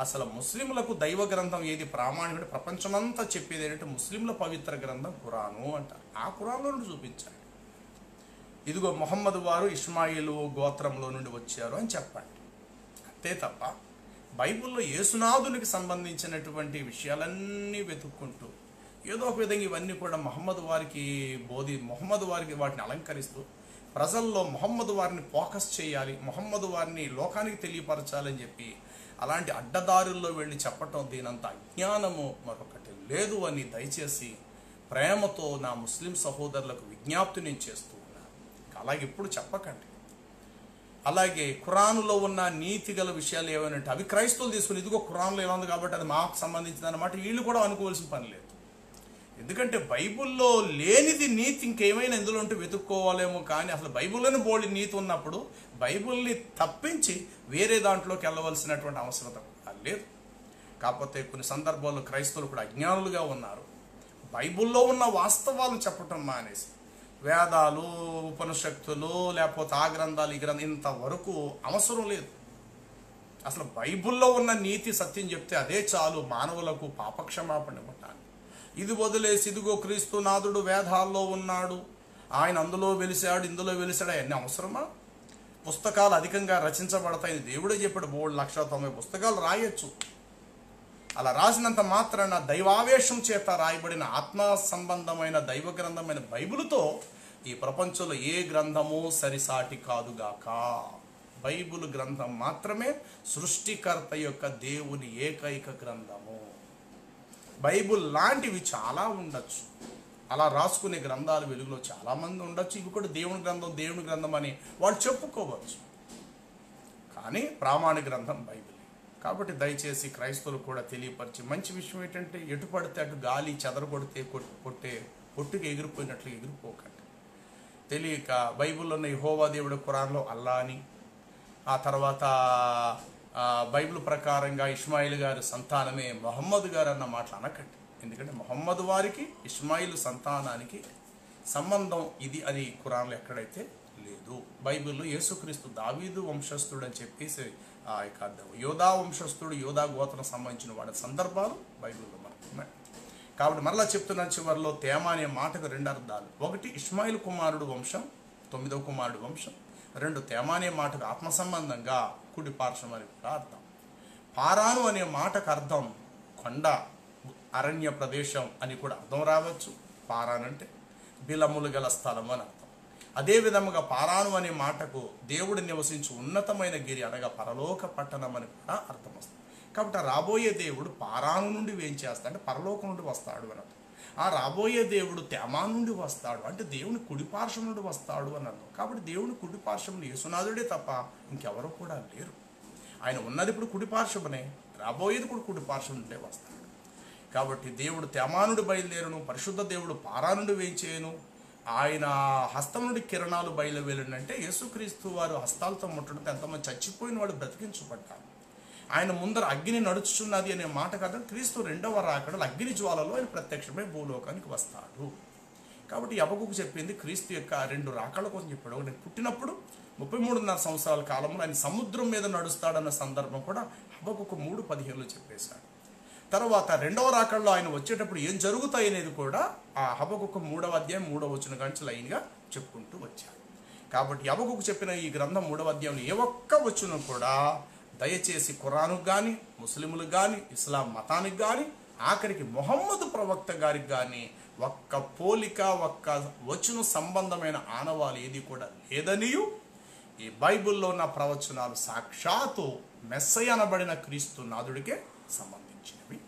అసలు ముస్లింలకు దైవ గ్రంథం ఏది ప్రామాణికం? ప్రపంచమంతా చెప్పేది ఏంటంటే ముస్లింల పవిత్ర గ్రంథం ఖురాను అంటారు. ఆ ఖురాన్లో నుండి చూపించాలి, ఇదిగో మహమ్మద్ వారు ఇస్మాయిలు గోత్రంలో నుండి వచ్చారు అని చెప్పండి. అంతే తప్ప బైబిల్లో యేసునాథునికి సంబంధించినటువంటి విషయాలన్నీ వెతుక్కుంటూ ఏదో ఒక విధంగా ఇవన్నీ కూడా మహమ్మద్ వారికి వాటిని అలంకరిస్తూ ప్రజల్లో మహమ్మద్ వారిని ఫోకస్ చేయాలి, మహమ్మద్ వారిని లోకానికి తెలియపరచాలని చెప్పి అలాంటి అడ్డదారుల్లో వెళ్ళి చెప్పటం దీనంత అజ్ఞానము మరొకటి లేదు అని దయచేసి ప్రేమతో నా ముస్లిం సహోదరులకు విజ్ఞప్తి నేను చేస్తూ ఉన్నాను. అలాగే ఇప్పుడు చెప్పకండి. అలాగే ఖురానులో ఉన్న నీతి గల విషయాలు ఏమైనా అవి క్రైస్తవులు తీసుకుని ఇదిగో ఖురాన్లో ఏముంది కాబట్టి అది మాకు సంబంధించింది అన్నమాట వీళ్ళు కూడా అనుకోవాల్సిన పని లేదు. ఎందుకంటే బైబుల్లో లేనిది నీతి ఇంకేమైనా ఇందులో ఉంటే వెతుక్కోవాలేమో, కానీ అసలు బైబుల్లోని బోల్డ్ నీతి ఉన్నప్పుడు బైబుల్ని తప్పించి వేరే దాంట్లోకి వెళ్ళవలసినటువంటి అవసరం లేదు. కాకపోతే కొన్ని సందర్భాల్లో క్రైస్తవులు కూడా అజ్ఞానులుగా ఉన్నారు. బైబుల్లో ఉన్న వాస్తవాలను చెప్పటం మానేసి వేదాలు, ఉపనిషత్తులు, లేకపోతే ఆ గ్రంథాలు, ఈ గ్రంథం ఇంతవరకు అవసరం లేదు. అసలు బైబుల్లో ఉన్న నీతి సత్యం చెప్తే అదే చాలు మానవులకు పాపక్షమాపణ ఇవ్వటానికి. ఇది వదిలేసి ఇదిగో క్రీస్తు నాథుడు వేదాల్లో ఉన్నాడు, ఆయన అందులో వెలిశాడు, ఇందులో వెలిశాడు, అవన్నీ అవసరమా? పుస్తకాలు అధికంగా రచించబడతాయి, దేవుడే చెప్పాడు 3,90,000 పుస్తకాలు రాయొచ్చు. అలా రాసినంత మాత్రాన దైవావేశం చేత రాయబడిన ఆత్మ సంబంధమైన దైవ గ్రంథమైన బైబిలుతో ఈ ప్రపంచంలో ఏ గ్రంథము సరిసాటి కాదుగాక. బైబిల్ గ్రంథం మాత్రమే సృష్టికర్త యొక్క దేవుని ఏకైక గ్రంథము. బైబిల్ లాంటివి చాలా ఉండొచ్చు, అలా రాసుకునే గ్రంథాలు వెలుగులో చాలామంది ఉండొచ్చు. ఇవి కూడా దేవుని గ్రంథం అని వాళ్ళు చెప్పుకోవచ్చు, కానీ ప్రామాణిక గ్రంథం బైబిల్. కాబట్టి దయచేసి క్రైస్తవులు కూడా తెలియపరిచి మంచి విషయం ఏంటంటే ఎటు పడితే అటు గాలి చెదరగొడితే పొట్టుకి ఎగిరిపోయినట్లు ఎగిరిపోకండి. తెలియక బైబిల్లోన్న యెహోవా దేవుడు ఖురాన్లో అల్లా అని, ఆ తర్వాత బైబిల్ ప్రకారంగా ఇస్మాయిల్ గారి సంతానమే మహమ్మద్ గారు అన్న మాటలు అనకండి. ఎందుకంటే మహమ్మద్ వారికి ఇస్మాయిల్ సంతానానికి సంబంధం ఇది అని ఖురాన్లో ఎక్కడైతే లేదు. బైబిల్లో యేసుక్రీస్తు దావీదు వంశస్థుడు అని చెప్పేసి ఆ యొక్క యోధా వంశస్థుడు, యోధా గోత్రం సంబంధించిన వాడి సందర్భాలు బైబిల్లో మనకు ఉన్నాయి. కాబట్టి మరలా చెప్తున్నాను, చివరిలో తేమ అనే మాటకు 2 అర్థాలు. ఒకటి ఇస్మాయిల్ కుమారుడు వంశం, 9వ కుమారుడు వంశం. 2 తేమ అనే మాటకు ఆత్మ సంబంధంగా కుడి పార్శ్వం అని కూడా అర్థం. పారాను అనే మాటకు అర్థం కొండ, అరణ్య ప్రదేశం అని కూడా అర్థం రావచ్చు. పారాన్ అంటే బిలములు గల స్థలం అని అర్థం. అదే విధముగా పారాను అనే మాటకు దేవుడు నివసించు ఉన్నతమైన గిరి అనగా పరలోక పట్టణం అని కూడా అర్థం వస్తుంది. కాబట్టి ఆ రాబోయే దేవుడు పారాను నుండి వేంచేస్తాడు అంటే పరలోకం నుండి వస్తాడు అని అర్థం. ఆ రాబోయే దేవుడు తేమా నుండి వస్తాడు అంటే దేవుని కుడిపార్శ్వం నుండి వస్తాడు అని అర్థం. కాబట్టి దేవుని కుడిపార్శ్వం యేసునాథుడే తప్ప ఇంకెవరూ కూడా లేరు. ఆయన ఉన్నది ఇప్పుడు కుడిపార్శ్వమనే, రాబోయేది కూడా కుడిపార్శ్వం నుండే వస్తాడు. కాబట్టి దేవుడు తేమా నుండి బయలుదేరును, పరిశుద్ధ దేవుడు పారా నుండి వేయించేయను, ఆయన హస్తం నుండి కిరణాలు బయలువెళ్ళంటే యేసుక్రీస్తు వారు హస్తాలతో ముట్టడంతో ఎంతమంది చచ్చిపోయిన వాళ్ళు బ్రతికించబడ్డారు. ఆయన ముందర అగ్ని నడుచుచున్నది అనే మాట కదా, క్రీస్తు 2వ రాకడలో అగ్ని జ్వాలలో ఆయన ప్రత్యక్షమై భూలోకానికి వస్తాడు. కాబట్టి హబక్కూకు చెప్పింది క్రీస్తు యొక్క 2 రాకడల కోసం చెప్పాడు. ఒకటి పుట్టినప్పుడు 33.5 సంవత్సరాల కాలంలో ఆయన సముద్రం మీద నడుస్తాడన్న సందర్భం కూడా హబక్కుకు 3:15 చెప్పేశాడు. తర్వాత రెండవ రాకడలో ఆయన వచ్చేటప్పుడు ఏం జరుగుతాయి అనేది కూడా ఆ హబక్కుకు 3వ అధ్యాయం 3వ వచనం కాంచి లైన్గా చెప్పుకుంటూ వచ్చాడు. కాబట్టి హబక్కుకు చెప్పిన ఈ గ్రంథం 3వ అధ్యాయంలో ఏ ఒక్క వచనం కూడా దయచేసి ఖురానుకు కానీ, ముస్లింలకు కానీ, ఇస్లాం మతానికి కానీ, ఆఖరికి మొహమ్మద్ ప్రవక్త గారికి కానీ ఒక్క పోలిక, ఒక్క వచన సంబంధమైన ఆనవాలు ఏది కూడా లేదనియు, ఈ బైబిల్లో ఉన్న ప్రవచనాలు సాక్షాత్తు మెస్సయ్య అనబడిన క్రీస్తు నాథుడికే సంబంధించినవి.